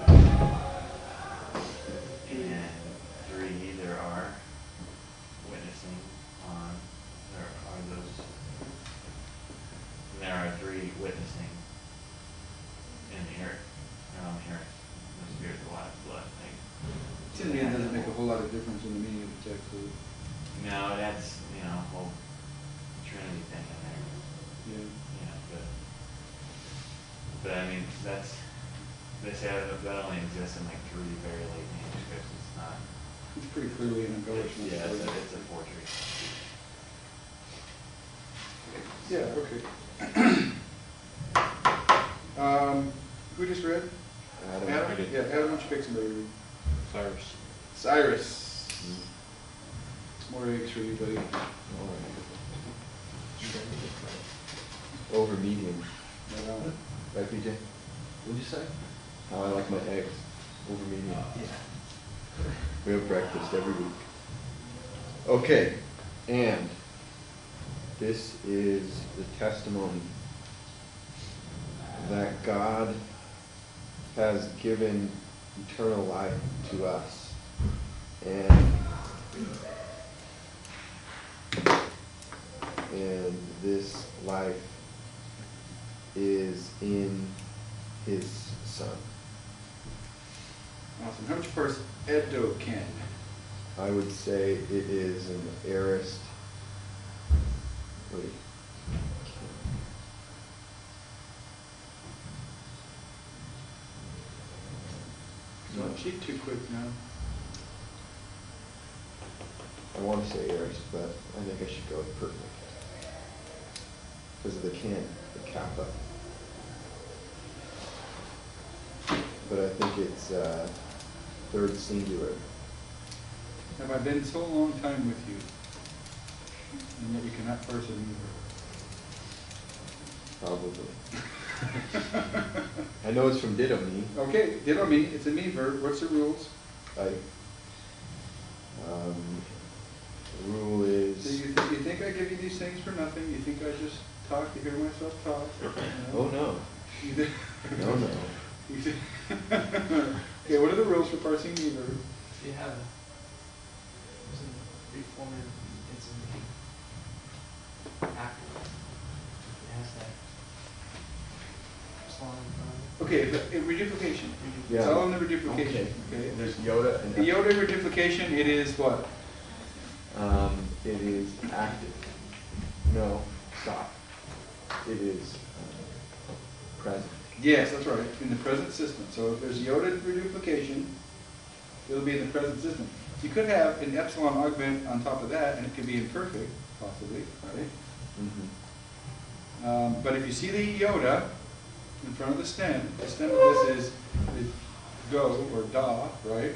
And three, there are witnessing on, there are three witnessing in the earth, or on the earth, the spirit, the water, the blood. To me, it doesn't make a whole lot of difference in the meaning of the text. Does it? No, it adds, a whole Trinity thing in there. Yeah. But I mean, they say that only exists in like 3 very late manuscripts. It's not. It's pretty clearly an embellishment. Yeah, it's a forgery. Yeah, okay. Who just read? Adam. I did. Yeah, Adam, why don't you pick somebody to read? Cyrus. Cyrus. More eggs for you, buddy. Over medium. Right on. Right, PJ? What'd you say? How I like my eggs. Over medium. Yeah. We have breakfast every week. Okay, and this is the testimony that God has given eternal life to us. And this life is in his Son. Awesome. How much parse Edoken? I would say it is an aorist. Wait. Don't cheat too quick now. I want to say aorist, but I think I should go with perfect. Because of the kappa. But I think it's third singular. Have I been so long time with you, and yet you cannot parse it either? Probably. I know it's from ditto me. Okay, ditto me, it's a me verb, what's the rules? The rule is. Do you think I give you these things for nothing? You think I just talk to hear myself talk? Oh no. You think- No, no. you think- Okay, what are the rules for parsing me verb? If you have a, there's a reformer, it's an active. It has that slot in front of Okay, reduplication. Yeah. It's all in the reduplication, okay? There's Yoda and. The Yoda reduplication, it is what? It is active. No, stop. It is present. Yes, that's right, in the present system. So if there's Yoda reduplication, it'll be in the present system. You could have an epsilon augment on top of that, and it could be imperfect, possibly, right? Mm-hmm. But if you see the Yoda in front of the stem of this is go, or da, right?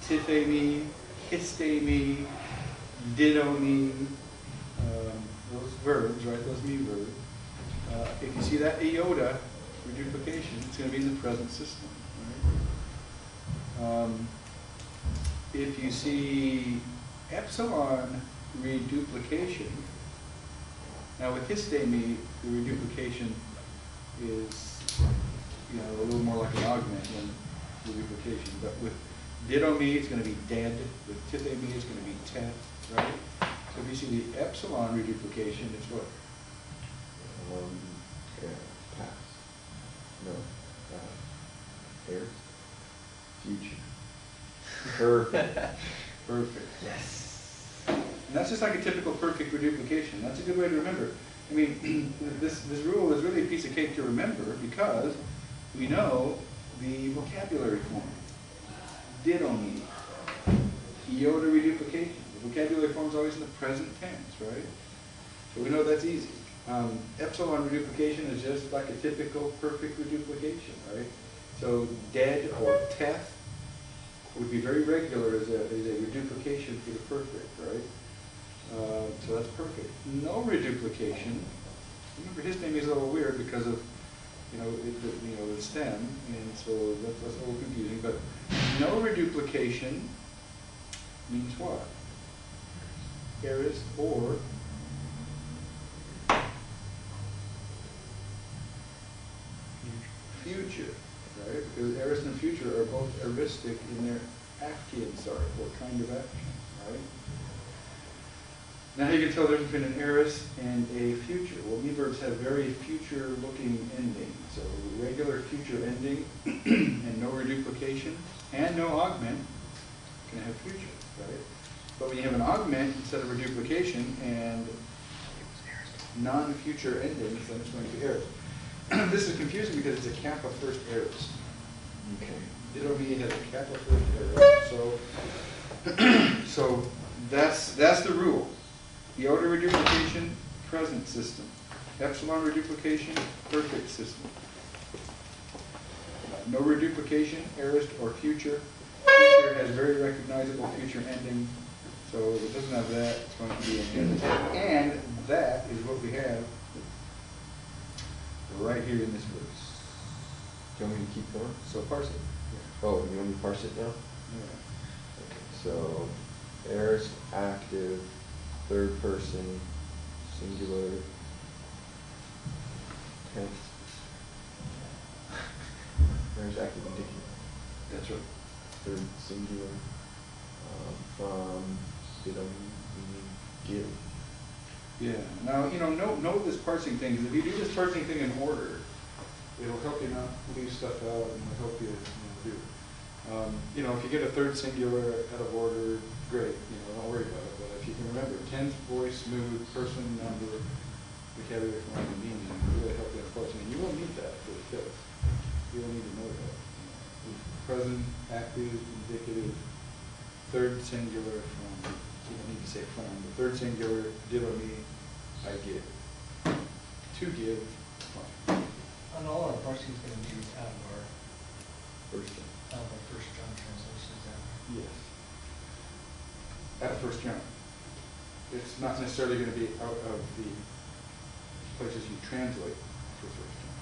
Tife me, histe me, ditto me, those verbs, right, those me verbs. If you see that iota reduplication, it's going to be in the present system. Right? If you see epsilon reduplication, now with histe me, the reduplication is, you know, a little more like an augment than reduplication. But with ditto me, it's going to be dead. With tife me, it's going to be tet, right? So if you see the epsilon reduplication, it's what? Past. No. Air. Future. Perfect. Perfect. Yes. And that's just like a typical perfect reduplication. That's a good way to remember. I mean, this rule is really a piece of cake to remember because we know the vocabulary form. Ditto me. Iota reduplication. The vocabulary form is always in the present tense, right? So we know that's easy. Epsilon reduplication is just like a typical perfect reduplication, right? So dead or teth would be very regular as a reduplication for the perfect, right? So that's perfect. No reduplication. Remember, his name is a little weird because of the stem, and so that's a little confusing. But no reduplication means what? Aorist or future, right? Because aorist and future are both aoristic in their Actian start, or kind of action, right? Now you can tell the difference between an aorist and a future. Well, me verbs have very future-looking endings. So regular future ending and no reduplication and no augment can have future, right? But when you have an augment instead of reduplication and non-future endings, then it's going to be aorist. This is confusing because it's a kappa first aorist. Okay. Ditto me has a kappa first aorist. So that's the rule. Iota reduplication, present system. Epsilon reduplication, perfect system. No reduplication, aorist or future. Future has very recognizable future ending. So if it doesn't have that, it's going to be an end. And that is what we have right here in this verse. Do you want me to keep going? So parse it. Oh, you want me to parse it now? Yeah. Okay, so aorist, active, third person, singular, tense. Aorist, active, indicative. That's right. Third singular. From ditto meaning give. Yeah. Now, note this parsing thing, because if you do this parsing thing in order, it'll help you not leave stuff out and it'll help you do. If you get a third singular out of order, great. Don't worry about it. But if you can remember tense, voice, mood, person, number, vocabulary, form, and meaning, it'll really help you in parsing. And you will need that for the test. You will need to know that. Present, active, indicative, third singular from. You don't need to say from. The third singular, ditto me, I give. To give, fine. And all our parsing is going to be out of our First. First John translation, is that right? Yes. At First John. It's not necessarily going to be out of the places you translate for first time.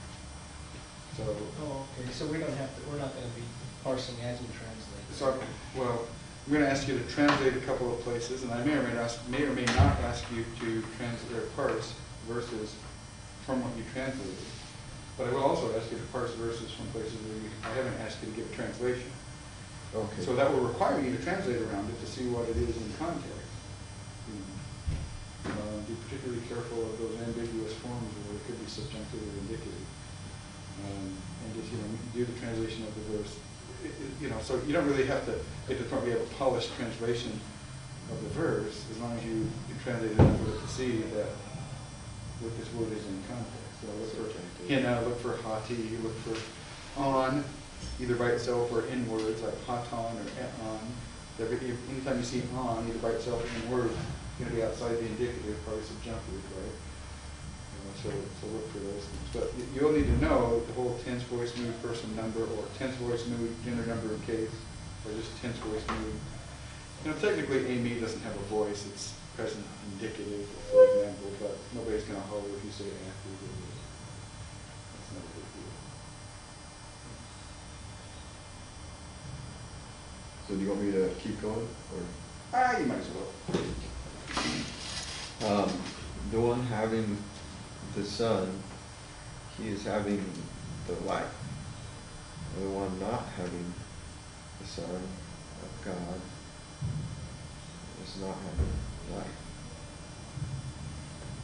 So, Oh, okay, so we're not gonna be parsing as we translate. so, well, I'm going to ask you to translate a couple of places, and I may or may not ask you to translate or parse verses from what you translated. But I will also ask you to parse verses from places where I haven't asked you to give a translation. Okay. So that will require you to translate around it to see what it is in context. Be particularly careful of those ambiguous forms where it could be subjunctive or indicative. And just, do the translation of the verse. So you don't really have to get to the point where you have a polished translation of the verse, as long as you translate it enough to see that what this word is in context. So look for hina, look for hati, look for on, either by itself or in words like haton or eton. Anytime you see on, either by itself or in words, it's going to be outside the indicative, probably subjunctive, right? So look for those things. But you'll need to know the whole tense, voice, mood, person, number, or tense, voice, mood, gender, number, and case, or just tense, voice, mood. Technically, a me doesn't have a voice. It's present indicative, for example, but nobody's going to holler if you say active. That's not a big deal. So do you want me to keep going, or? You might as well. The one having the Son, he is having the life. The one not having the Son of God is not having life.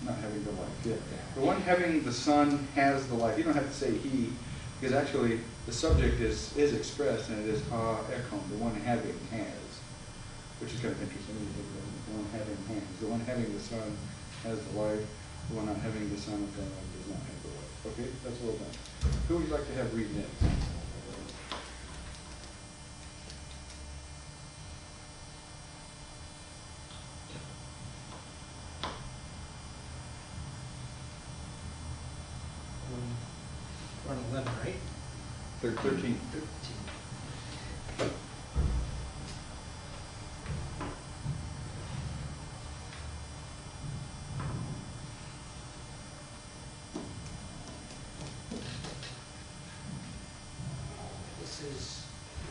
Not having the life, yeah. The one having the Son has the life. You don't have to say he, because actually the subject is expressed, and it is ekon, the one having has, which is kind of interesting. The one having has. The one having the Son has the life. The one not having the Son of God does not have the life. Okay, that's well done. Who would you like to have read next? We're on 11, right? 13. 13.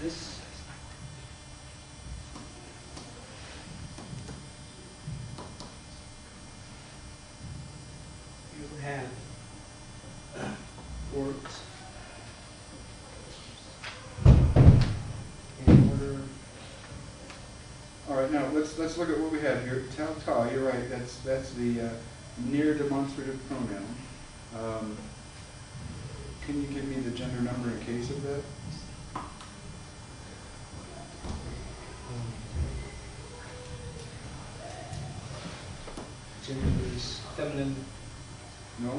This you have worked in order. All right, now let's look at what we have here. Ta, you're right. That's the near demonstrative pronoun. Can you give me the gender, number, and case of that? Gender is feminine. No?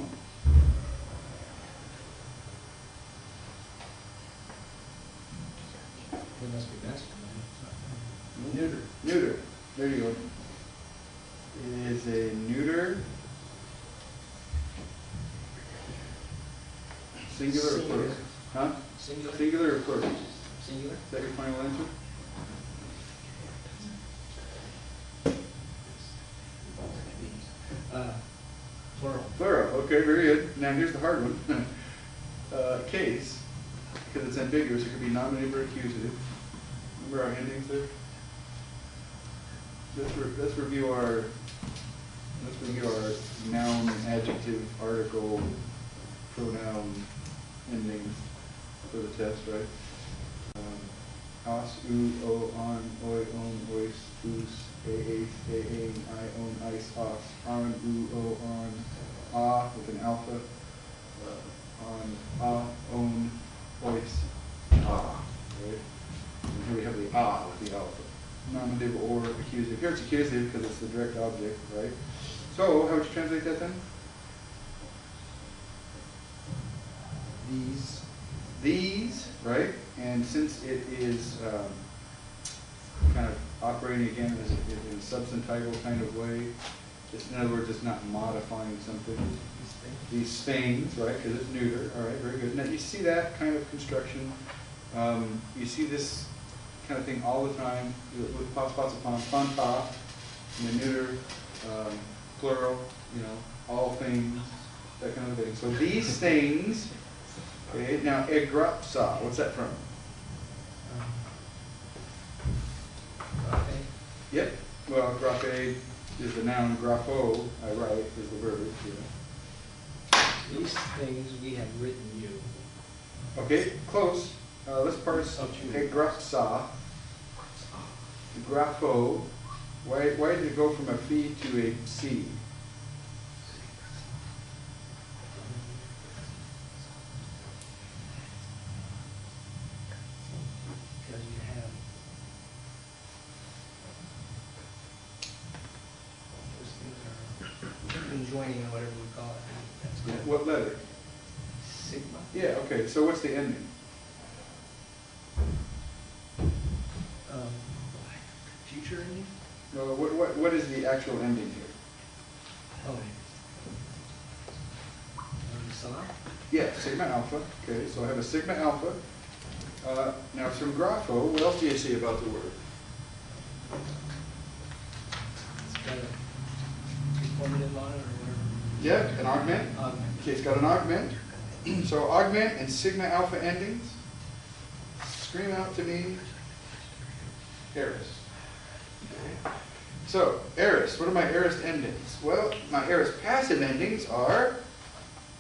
It must be masculine. Neuter. Neuter. There you go. It is a neuter. Singular or plural? Huh? Singular. Singular or plural? Singular. Is that your final answer? Plural. Plural. Okay, very good. Now here's the hard one. Case, because it's ambiguous, it could be nominative or accusative. Remember our endings there? Let's review our noun, adjective, article, pronoun endings for the test, right? Os, u, o, on, oi, on, ois, us, ace, aang, I, on, ice, os, on, u, o, on, with an alpha, on, on, ois, right? And here we have the with the alpha. Nominative or accusative. Here it's accusative because it's the direct object, right? So, how would you translate that then? These, right? And since it is kind of operating again as in a substantival kind of way, in other words, it's not modifying something. These things, right? Because it's neuter. All right, very good. Now you see that kind of construction. You see this kind of thing all the time with pas upon panta, in the neuter, plural. All things. that kind of thing. So these things, okay, now egrapsa, what's that from? Okay. Yep, well, grape is the noun, grapho, I write, is the verb, you know. These things we have written you. Okay, close. Let's parse egrapsa. Grapho. Why did it go from a phi to a c? Because you have those things are conjoining or whatever we call it. That's good. What letter? Sigma. Yeah, okay, so what's the ending? Future ending? No, what is the actual ending here? Oh. Sign? Yeah, sigma alpha. Okay, so I have a sigma alpha. Now from grapho, what else do you see about the word? It's got a informative on it or whatever. Yeah, an augment. Augment. Okay, it's got an augment. So augment and sigma alpha endings scream out to me aorist. Okay. So aorist, what are my aorist endings? Well, my aorist passive endings are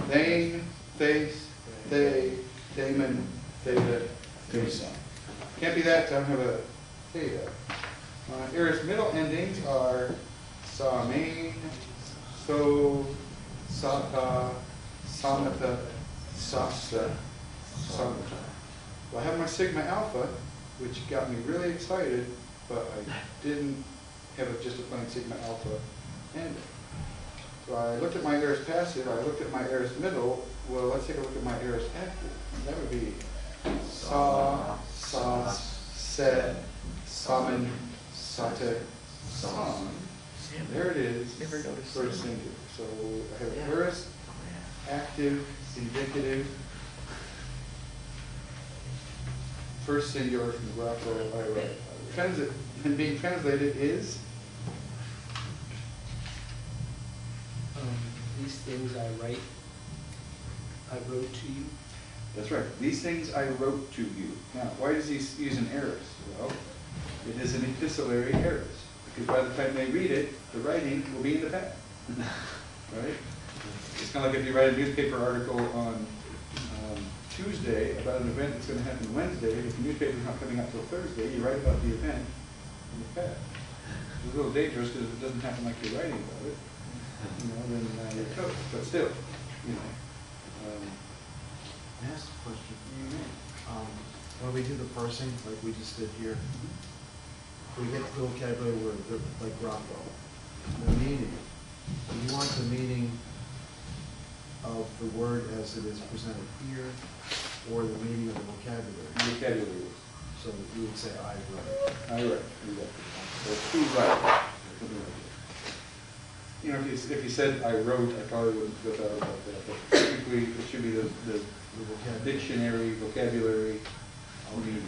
thane, thase, they, daemon, theta, theta. Can't be that, I don't have a theta. My aorist middle endings are sa main, so, sata, samata, sasta, samata. Well, I have my sigma alpha, which got me really excited, but I didn't have it just a plain sigma alpha ending. So I looked at my aorist passive, I looked at my aorist middle. Well, let's take a look at my aorist active. That would be sa, sas, sed, saman, sate, sam. There it is. Never noticed For a that. singular. So I have Yeah. aorist, active, indicative. First singular from the grapho I write. Transit, and being translated is These things I write, I wrote to you. That's right. These things I wrote to you. Now, why does he use an aorist? Well, it is an epistolary aorist, because by the time they read it, the writing will be in the past. Right? It's kind of like if you write a newspaper article on Tuesday about an event that's going to happen Wednesday. If the newspaper's not coming out till Thursday, you write about the event in the past. It's a little dangerous because if it doesn't happen like you're writing about it, you know, then you're toast. But still, you know. Can I ask a question? When we do the parsing, like we just did here, we get the vocabulary word, like grapho, the meaning. We want the meaning of the word as it is presented here, or the meaning of the vocabulary. Vocabulary. So that you would say, I wrote. I write. So who write? You know, if you said I wrote, I probably wouldn't go out about that. But typically, it should be the vocabulary. dictionary, vocabulary, meaning.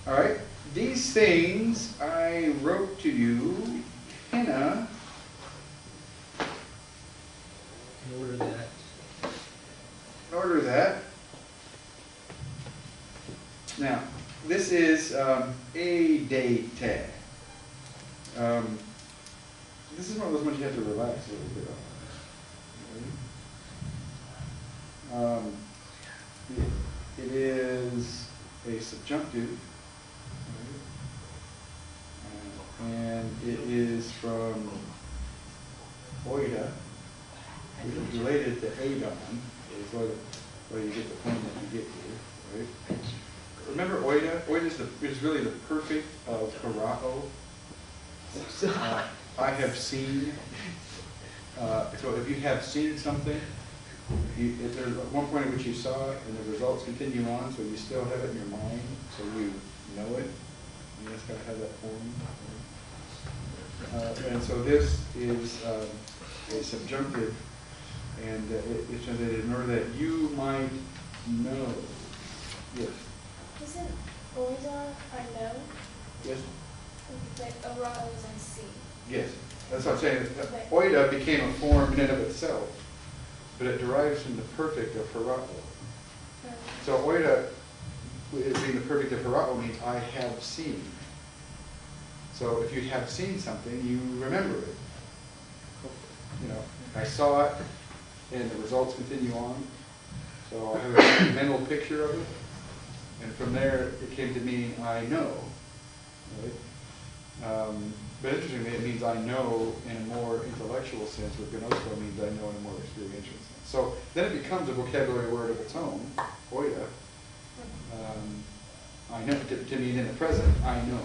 All right. These things I wrote to you, Hannah. In order that. In order that. Now, this is a date. This is one of those ones you have to relax a little bit on. It is a subjunctive, and it is from oida, which is related to adon, is where you get the point that you get here, right? Remember oida? Oida is really the perfect of parao. I have seen. So if you have seen something, if there's one point at which you saw it and the results continue on, so you still have it in your mind, so you know it, you just gotta have that form. And so this is a subjunctive, and it's translated in order that you might know. Yes. Isn't oida I know? Yes. Like arao is I see. Yes. That's what I'm saying. Oida became a form in and of itself, but it derives from the perfect of Harao. So oida, being the perfect of Harao, means I have seen. So if you have seen something, you remember it. You know, I saw it, and the results continue on. So I have a mental picture of it, and from there it came to mean I know. Right? But interestingly, it means I know in a more intellectual sense, where gnosko means I know in a more experiential sense. So then it becomes a vocabulary word of its own, oida. I know, to mean in the present, I know.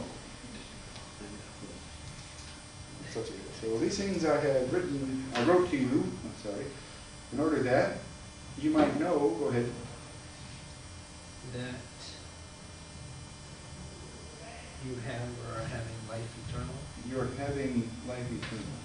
So these things I wrote to you, in order that you might know, go ahead. That you have or are having life eternal. You are having life eternal.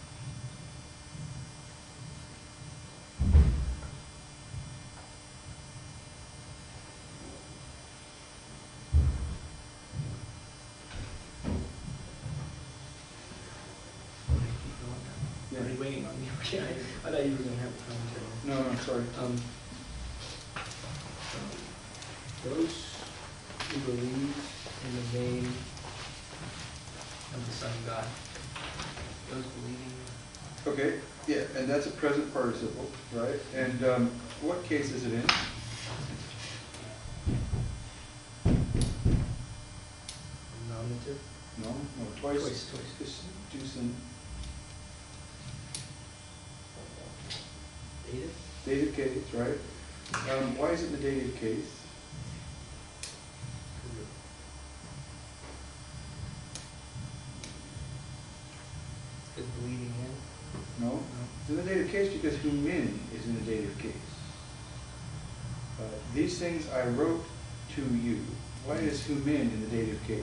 Yeah. Are you waiting on me? Okay, I thought you were going to have a commentary. No, I'm sorry. Those who believe in the name of the Son of God, those believing. Okay, yeah, and that's a present participle, right? And what case is it in? Nominative? No, twice. Twice. Just do some Dative? dative case, right? Why is it the dative case? Is believing in? No? It's in the dative case because humin is in the dative case. These things I wrote to you. Why is humin in the dative case?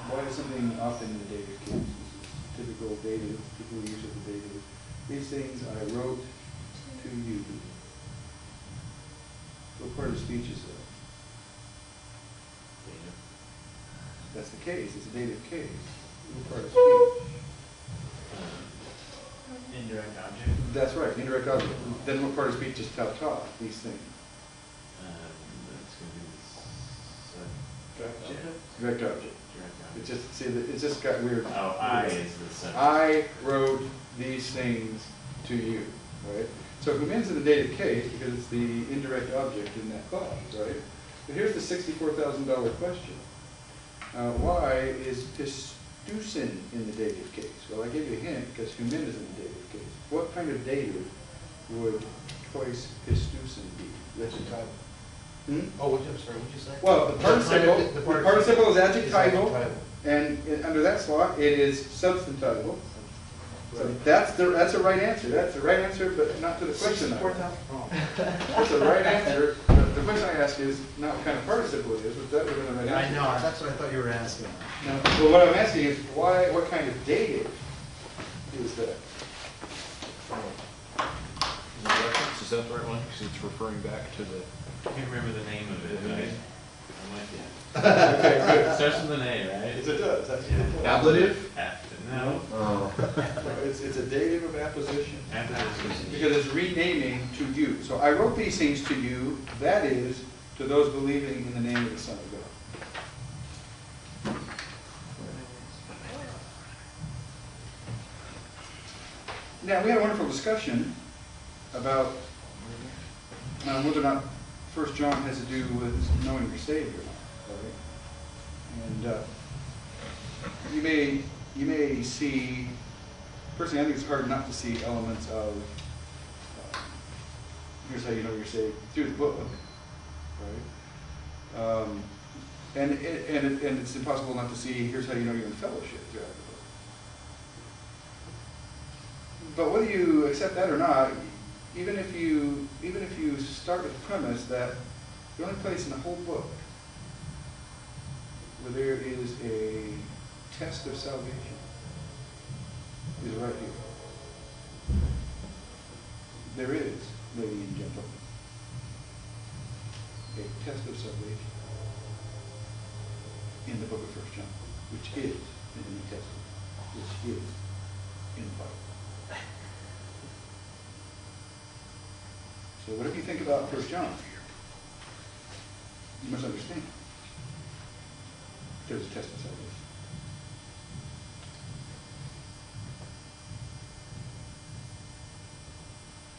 Why is something often in the dative case? This is typical dative, typical use of the dative. These things I wrote to you. What part of speech is that? That's the case. It's a dative case. What part of speech? Indirect object. That's right, indirect object. Then what part of speech is ta-ta, these things? That's going to be the Direct object. It's just, see, it's just got weird. Oh, I is the subject. I wrote these things to you, right? So humin's in the dative case because it's the indirect object in that clause, right? But here's the $64,000 question. Why is pistusin in the dative case? Well, I gave you a hint because humin is in the dative case. What kind of dative would twice pistusin be? That's a title. Hmm? I'm sorry, what'd you say? Well, the participle is adjectival, adjectival. and under that slot, it is substantival. So Right. that's a right answer. That's the right answer, but not to the question. That's the right answer. The question I ask is not what kind of participle it is, but that would have been the right I answer. know, that's what I thought you were asking. No, well, what I'm asking is why? What kind of dative is that? Is that the right one? Because it's referring back to the. I can't remember the name of it, but I'm with you. Okay, good. It starts with an A, right? Yes, it does. That's Yeah. the point. Ablative? No. Oh. No, it's a dative of apposition. Apposition. Because it's renaming to you. So I wrote these things to you, that is, to those believing in the name of the Son of God. Now, we had a wonderful discussion about whether or not 1 John has to do with knowing your Savior. Right? And you may see, personally, I think it's hard not to see elements of here's how you know you're saved through the book, right? And it's impossible not to see here's how you know you're in fellowship throughout the book. But whether you accept that or not, even if you start with the premise that the only place in the whole book where there is a test of salvation is right here. There is, ladies and gentlemen, a test of salvation. in the book of 1 John, which is in the New Testament, which is in the Bible. So what you think about 1 John? You must understand. There's a test of salvation.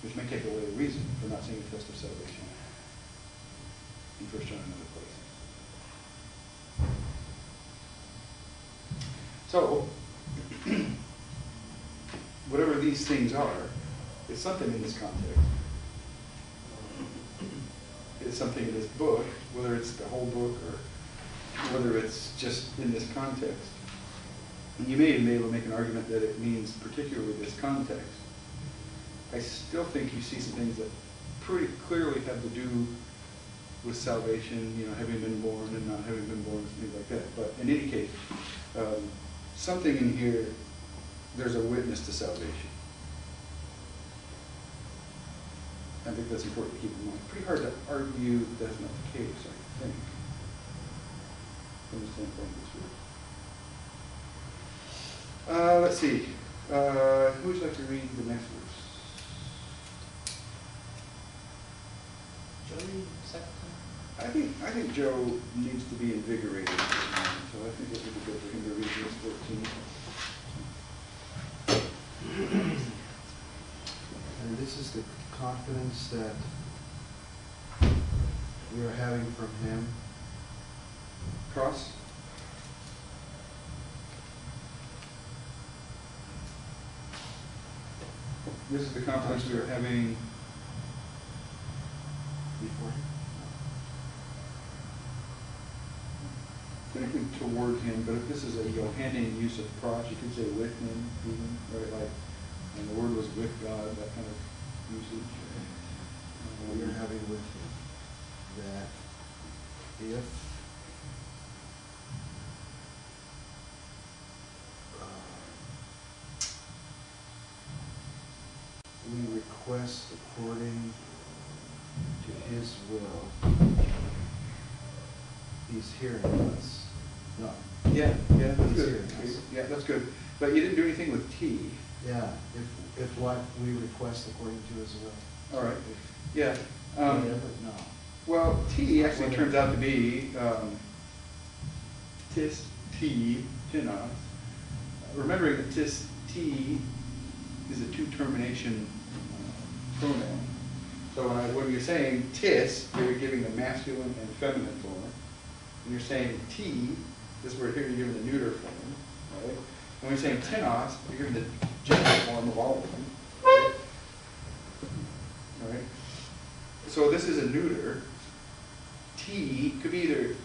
Which may take away a reason for not seeing a test of salvation in 1 John and other places. So, whatever these things are, it's something in this context. It's something in this book, whether it's the whole book or whether it's just in this context. And you may even be able to make an argument that it means particularly this context. I still think you see some things that pretty clearly have to do with salvation, you know, having been born and not having been born, things like that. But in any case, something in here, there's a witness to salvation. I think that's important to keep in mind. Pretty hard to argue that's not the case, I think, from the standpoint of this verse. Let's see. Who would like to read the next verse? Joey, second time? I think Joe needs to be invigorated, so I think it would be good for him to read verse 14. And this is the confidence that we are having from him. Cross. This is the confidence we are having Before him? thinking toward him, but if this is a Johannine use of pros, you could say with him, even, right? Like, and the word was with God, that kind of usage. We are having with him that if we request according to his will, he's hearing us. No. Yeah, that's He's good. hearing us. Yeah, that's good. But you didn't do anything with T. Yeah, if what we request according to his will. All right. If Yeah. whatever, no. Well, T actually turns out to be tis, T, tinos. Remembering that tis, T is a two-termination pronoun. So when you're saying tis, you're giving the masculine and feminine form. When you're saying T, this word here, you're giving the neuter form. Right? And when you're saying tinos, you're giving the gender form of all of them. Right? All right? So this is a neuter. T could be either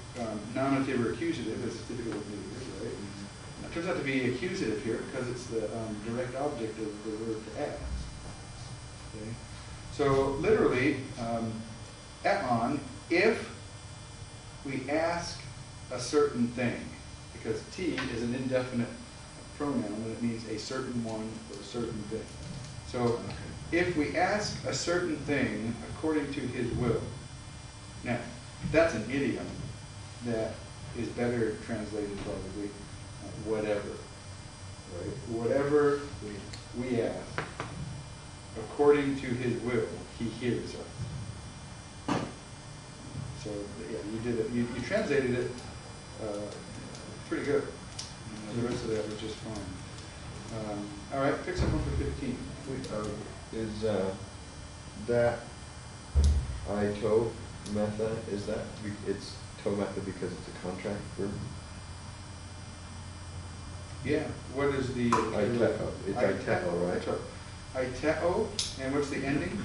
nominative or accusative, as is typical with neuters, right? And it turns out to be accusative here because it's the direct object of the verb to ask. Okay? So literally, eton, if we ask a certain thing, because T is an indefinite pronoun and it means a certain one or a certain thing. So if we ask a certain thing according to his will, now that's an idiom that is better translated probably whatever, right? Whatever we ask according to his will, he hears us. So yeah, you did it. You translated it pretty good. The rest of that was just fine. All right, pick someone for 15. Is that ito method, is that, it's to method because it's a contract verb? Yeah. What is the Iteo. It's iteo, right? That's right. Iteo, and what's the ending?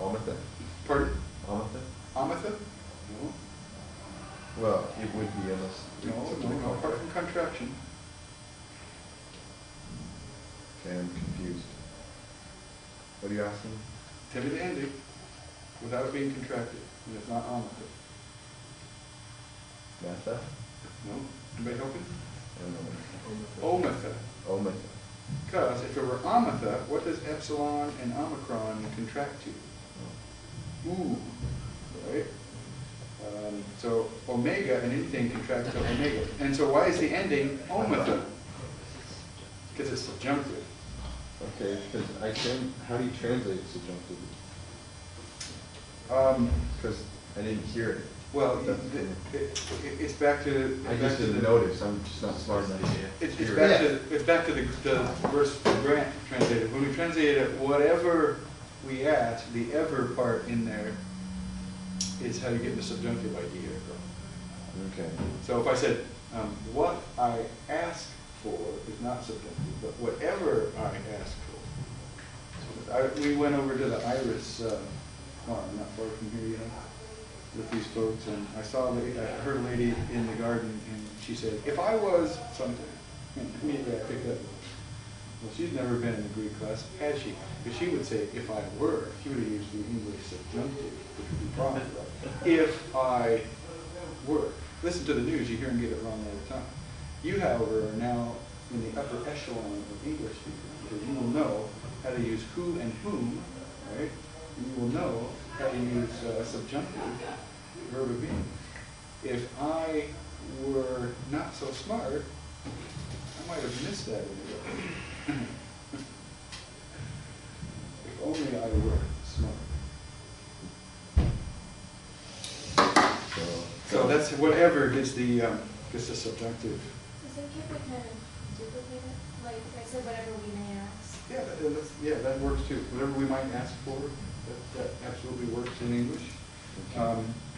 Amatha? Pardon? Amatha? Amatha? No. Well, it would be unless. No. Apart from contraction. Okay, I'm confused. What are you asking? Tell me the ending without it being contracted. And it's not Amatha. Matha? No? Anybody helping? I don't know. Omatha. Omatha. Because if it were Amatha, what does epsilon and omicron contract to? Ooh, right? So omega and anything contracts to omega. And so why is the ending omega? Because it's subjunctive. Okay, because how do you translate subjunctive? Because I didn't hear it. Well, it's back to. I just didn't notice, I'm just not smart enough to It's hear back it. to, it's back to the verse Grant translated. When we translated it, whatever we ask, the ever part in there is how you get the subjunctive idea across. Okay. So if I said, what I ask for is not subjunctive, but whatever I ask for. We went over to the Iris farm, not far from here, you know, with these folks, and I saw I heard a lady in the garden, and she said, if I was something, and immediately I picked up. Well, she's never been in a Greek class, had she? Because she would say, if I were, she would have used the English subjunctive, which would be wrong. If I were. Listen to the news, you hear them get it wrong all the time. You, however, are now in the upper echelon of English speakers, because you will know how to use who and whom, right? And you will know how to use subjunctive, verb of being. If I were not so smart, I might have missed that in the If only I were smart. So that's whatever gets the subjunctive. Is it okay if we kind of duplicate it? Like I said, whatever we may ask. Yeah, that works too. Whatever we might ask for, that absolutely works in English.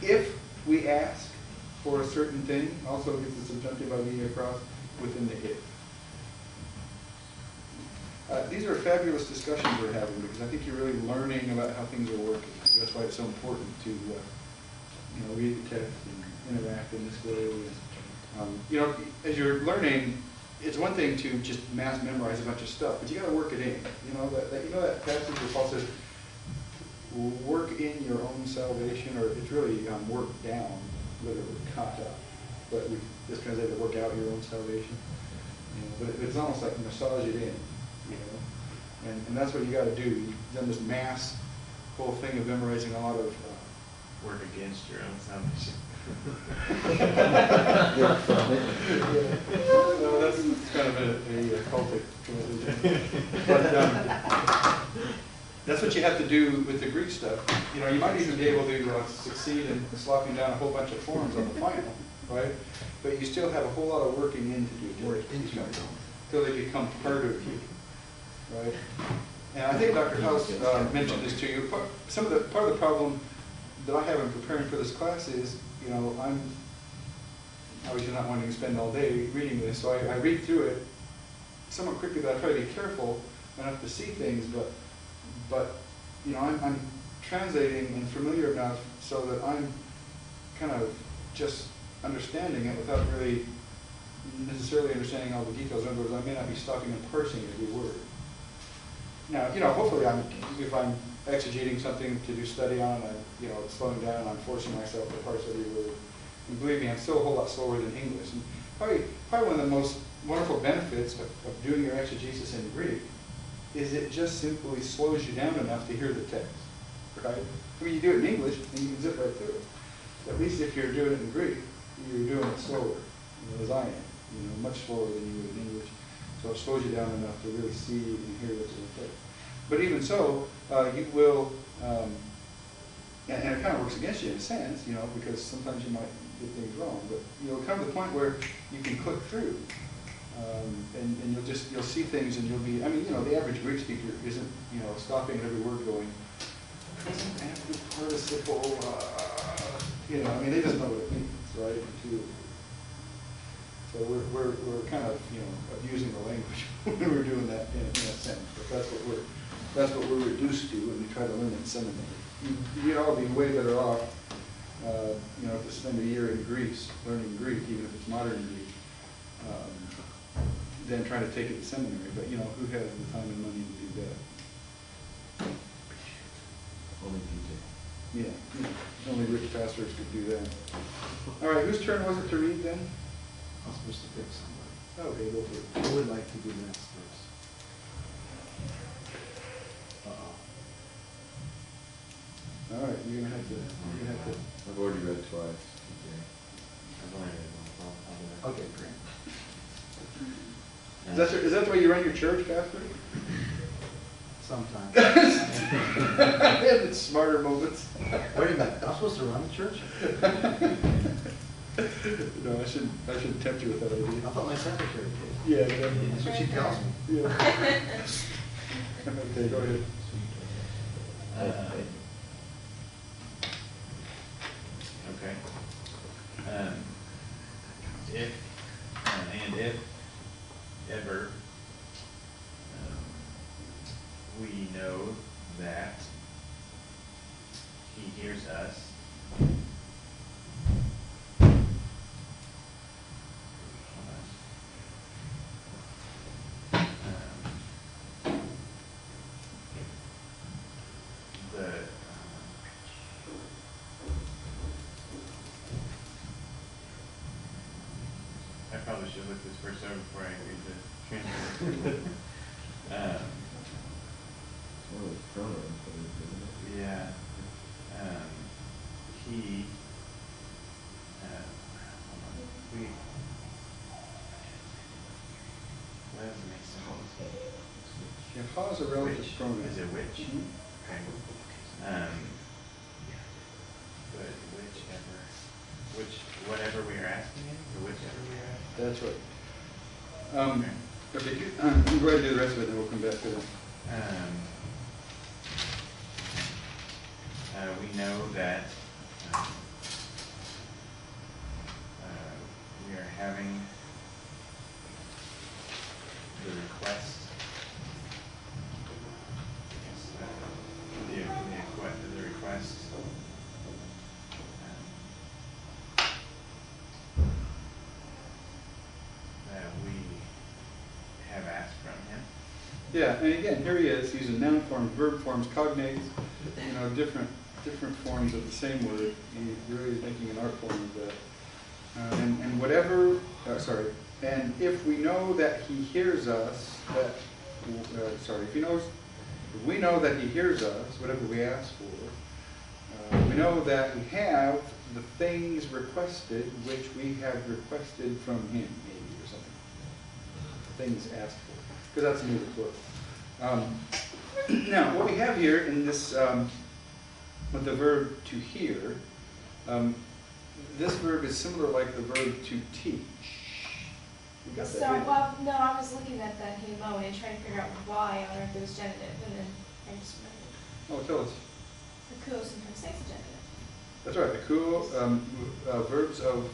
If we ask for a certain thing, also gets the subjunctive idea across within the if. These are fabulous discussions we're having because I think you're really learning about how things are working. That's why it's so important to read the text and interact in this way. As you're learning, it's one thing to just mass memorize a bunch of stuff, but you got to work it in. That passage where Paul says, "Work in your own salvation," or it's really work down, literally kata, but we just translate it, work out your own salvation. But it's almost like massage it in. And that's what you got to do. You've done this mass whole thing of memorizing a lot of Work against your own salvation. So that's kind of a cultic translation. But that's what you have to do with the Greek stuff. You might even be able to succeed in slopping down a whole bunch of forms on the final, right? But you still have a whole lot of working in to do. Work into it. Until they become part of you. Right, and I think Dr. House mentioned this to you. Part of the problem that I have in preparing for this class is, I'm obviously not wanting to spend all day reading this, so I read through it somewhat quickly. But I try to be careful enough to see things. But I'm translating and familiar enough so that I'm kind of just understanding it without really necessarily understanding all the details. In other words, I may not be stopping and parsing every word. Now, hopefully if I'm exegeting something to do study on, I'm slowing down and I'm forcing myself to parse every word. And believe me, I'm still a whole lot slower than English. And probably one of the most wonderful benefits of doing your exegesis in Greek is it just simply slows you down enough to hear the text, right? I mean, you do it in English and you can zip right through it. At least if you're doing it in Greek, you're doing it slower, as I am, much slower than you would in English. So it slows you down enough to really see and hear what's in the text. But even so, you will, and it kind of works against you in a sense, because sometimes you might get things wrong. But you'll come to the point where you can click through, and you'll see things, and you'll be. The average Greek speaker isn't, stopping at every word going, present active participle. They just know what it means, right? So we're kind of abusing the language when we're doing that in a sense. But that's what we're reduced to when we try to learn in seminary. You'd all be way better off, to spend a year in Greece learning Greek, even if it's modern Greek, than trying to take it in seminary. But who has the time and money to do that? Only DJ. Yeah, only rich pastors could do that. All right, whose turn was it to read then? I'm supposed to pick somebody. Okay, go for it. Who would like to do math first? All right, you're gonna have to. I've already read twice. Okay, great. Is that the way you run your church, Pastor? Sometimes. It's smarter moments. Wait a minute, I'm supposed to run the church? No, I shouldn't tempt you with that I idea. thought my secretary did. Yeah, That's what she tells me. yeah. Okay, go ahead. Okay. If, and if ever we know that he hears us, I probably should look this verse over before I read the transcript. Yeah. He, hold on. What does it make sense? Yeah, ha is a relative Which? pronoun. Is it which? Mhm. Okay. But whatever we are asking him, or whichever we are asking? That's right. Okay. Okay, you go ahead and do the rest of it, and we'll come back to it. We know that we are having the request, the request that we have asked from him. Yeah, and again, here he is using noun forms, verb forms, cognates, different forms of the same word. He really is making an art form of that. And if we know that he hears us, if we know that he hears us, whatever we ask for, we know that we have the things requested which we have requested from him, maybe, or something. Things asked for, because that's a new report. Now, what we have here in this, with the verb to hear, this verb is similar like the verb to teach. You got that? So, well, no, I was looking at that hemo and trying to figure out why on earth it was genitive, and then I just remembered. Oh, tell us. The cool sometimes takes a genitive. That's right. The cool verbs of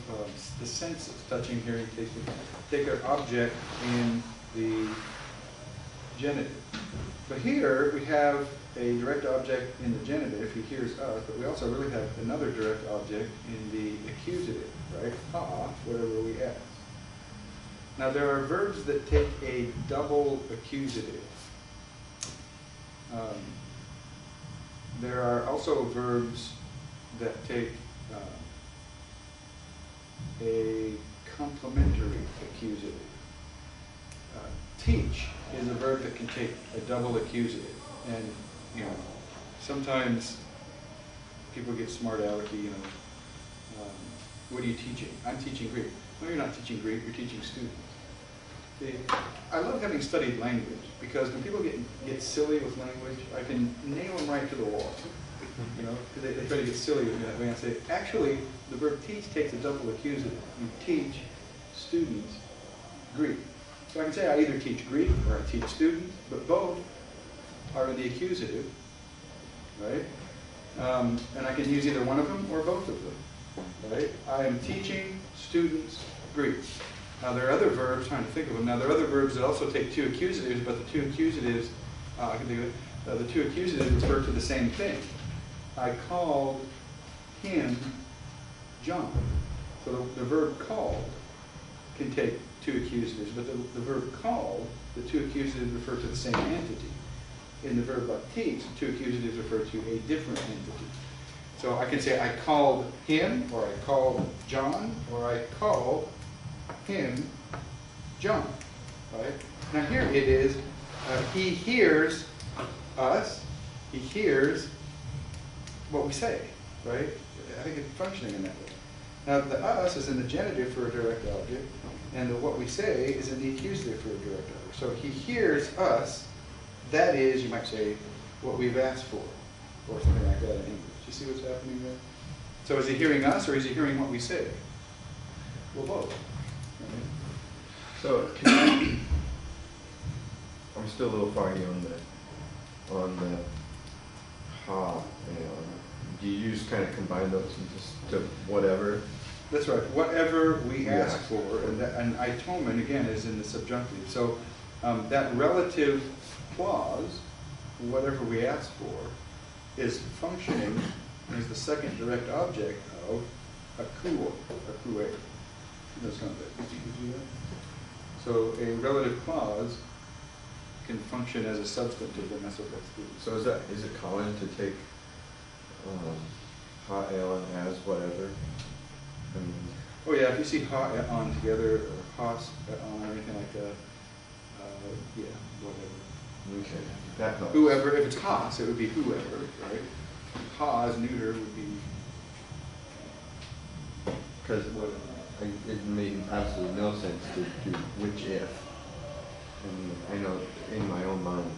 the senses, touching, hearing, tasting, take an object in the genitive. But here we have a direct object in the genitive, he hears us, but we also really have another direct object in the accusative, right? Ha, whatever we ask. Now there are verbs that take a double accusative. There are also verbs that take a complementary accusative. Teach is a verb that can take a double accusative. And, sometimes people get smart alecky, what are you teaching? I'm teaching Greek. No, you're not teaching Greek, you're teaching students. See, I love having studied language, because when people get silly with language, I can nail them right to the wall. Because they try to get silly with me that way, and I say, actually, the verb teach takes a double accusative. You teach students Greek. So I can say I either teach Greek or I teach students, but both are in the accusative, right? And I can use either one of them or both of them, right? I am teaching students Greek. Now there are other verbs, trying to think of them. Now there are other verbs that also take two accusatives, but the two accusatives, I can think of it, the two accusatives refer to the same thing. I called him John. So the verb called can take two accusatives, but the verb called, the two accusatives refer to the same entity. In the verb like teach, the two accusatives refer to a different entity. So I can say I called him, or I called John, or I called him John, right? Now here it is, he hears us, he hears what we say, right? I think it's functioning in that way. Now, the us is in the genitive for a direct object, and the what we say is in the accusative for a direct object. So he hears us, that is, you might say, what we've asked for, or something like that in English. Do you see what's happening there? So is he hearing us, or is he hearing what we say? Well, both. Right? So, I'm still a little foggy on the ha and do you just kind of combine those and just to whatever? That's right. Whatever we Yeah. ask for, and itonement again is in the subjunctive. So that relative clause, whatever we ask for, is functioning as the second direct object of a kuo, a kue. That's not that. Did you do that? So a relative clause can function as a substantive, and that's what that's doing. So is it common to take ha Ellen as whatever? I mean, Oh yeah, if you see ha on together, or has on, or anything like that, yeah, whatever. okay, that helps. Whoever, if it's has, it would be whoever, right? Has, neuter, would be Because it made absolutely no sense to do which if. I know in my own mind,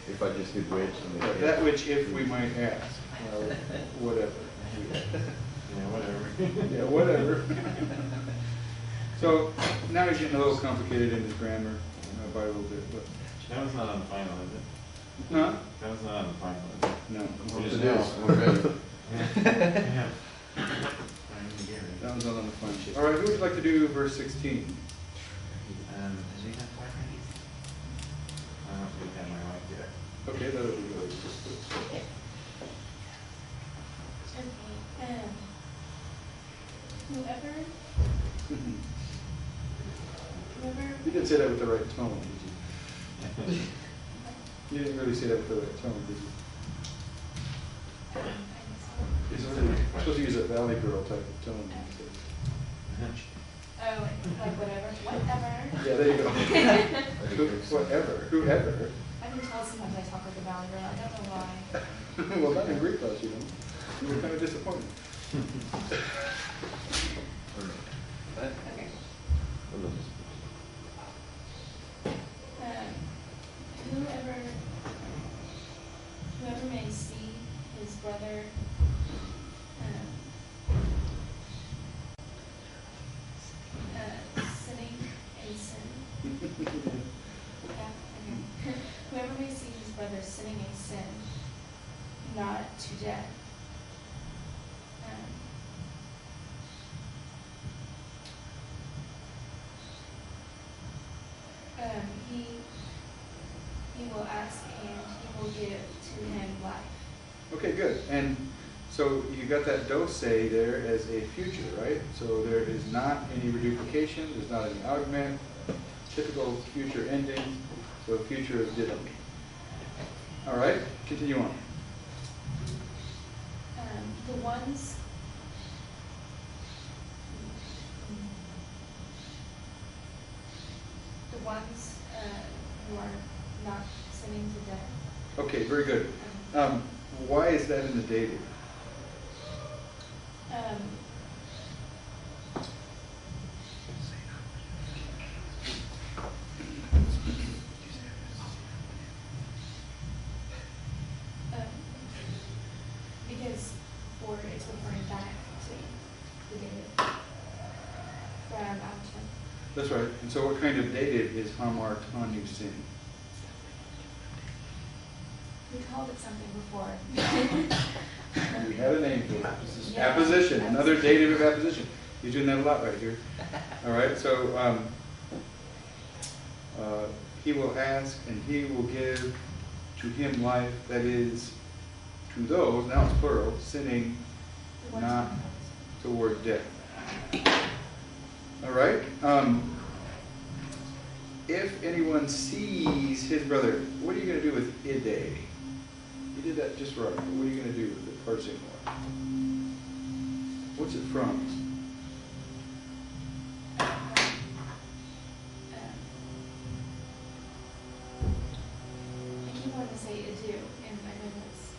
if I just did which and then that which if we might ask, whatever. Yeah, whatever. Yeah, whatever. So now he's getting a little complicated in his grammar by a little bit, but That was not on the final, is it? huh? That was not on the final, is it? No. Hope just it know. is. We're ready. Yeah. That was not on the fun sheet. All right, who would like to do verse 16? Is he not quite ready? I don't think that my wife yet. Okay, that'll be good. Okay. Whoever, whoever. You didn't say that with the right tone, did you? You didn't really say that with the right tone, did you? You're supposed to use a Valley Girl type of tone. Oh, like whatever, whatever. Yeah, there you go. Whatever, whoever. I can tell sometimes I talk like a valley girl, I don't know why. Well, not in Greek class, you don't. You were kind of disappointed. Okay. Whoever, whoever may see his brother, sinning in sin. Yeah, okay. Whoever may see his brother sinning in sin, not to death. He will ask and he will give to him life. Okay, good. And so you got that dose there as a future, right? So there is not any reduplication, there's not any augment, typical future ending, so future is didn't. All right, continue on. The ones who are not sinning to death. Okay, very good. Why is that in the dative? Because it's referring back to the dative from Alton. That's right. And so what kind of dative is hamar tanu sin? We called it something before. We had a name for it. This is Yeah. apposition, another dative of apposition. You're doing that a lot right here. All right, so he will ask and he will give to him life, that is, to those, now it's plural, sinning The ones not who- toward death. All right? If anyone sees his brother, what are you going to do with ide? You did that just right. What are you going to do with the parsing one? What's it from? I keep wanting to say adieu in my notes.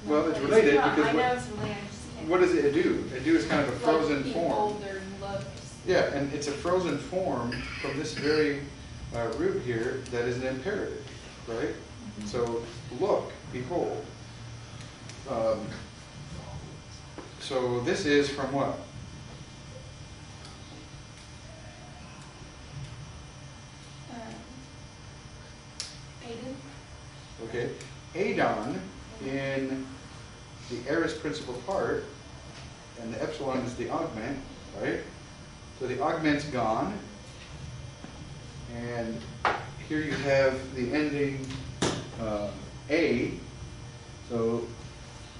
Well, it's related not- because I know what- it's related, I just what does it do? It do is kind of a frozen Like, be form. older and look. Yeah, and it's a frozen form from this very root here that is an imperative, right? So look, behold. So this is from what? Aiden? Okay, Adon in the aorist principal part, and the epsilon is the augment, right? So the augment's gone, and here you have the ending A. So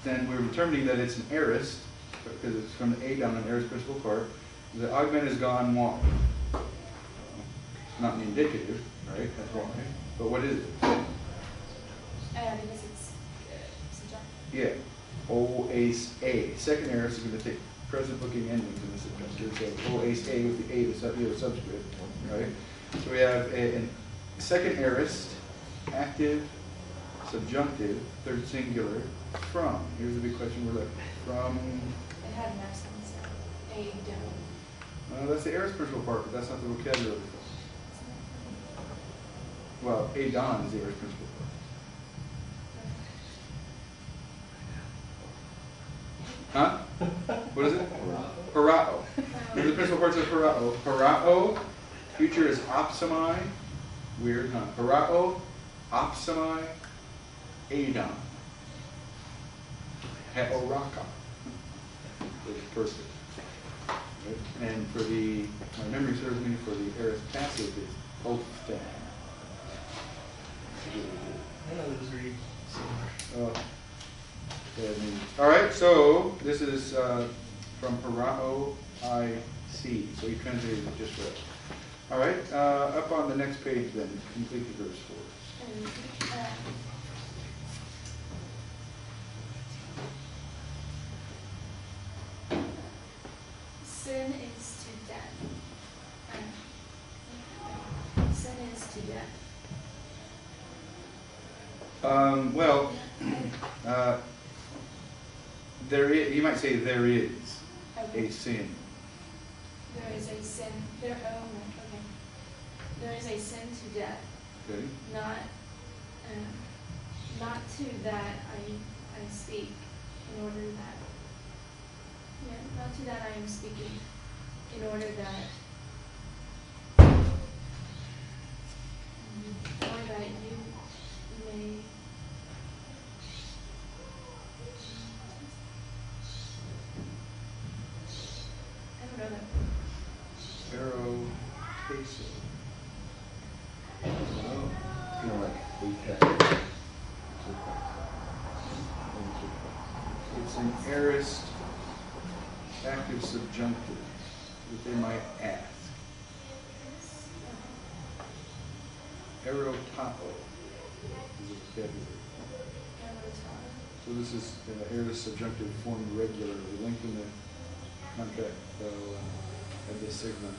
then we're determining that it's an aorist, because it's from the Adon, an aorist principal part. The augment is gone, why? It's not the indicative, right? That's why. But what is it? Because it's subjunctive. Yeah, O ace A. Second aorist is going to take present looking endings in this adjunctive. So O ace A with the A, the subscript, right? So we have a second aorist, active, subjunctive, third singular, from. Here's the big question we're left. From. It had an accent, so Aiden. That's the aorist principal part, but that's not the vocabulary. Well, Adon is the aorist principal part. Huh? What is it? Parao. The principal parts of parao. Parao, future is opsami. Weird, huh? Parao, opsami, Adon. Heoraka. It's perfect. Right? And for the, my memory serves me, for the aorist passive, it's Ophthan. I know those read similar. All right, so this is from Parao I.C. So you translated it just right. All right, up on the next page then, complete the verse for us. Sin is to death. Sin is to death. Well, there is, you might say there is Okay. a sin. There is a sin. Okay. There is a sin to death. Okay. Not to that I speak in order that. Yeah, not to that I am speaking in order that. Or that you may. I don't know that. Pharaoh Queso. Kind of like apex. It's an aorist active subjunctive that they might ask. Aerotapo is a vocabulary. So this is aorist subjunctive formed regularly. Linked in the contract at this segment.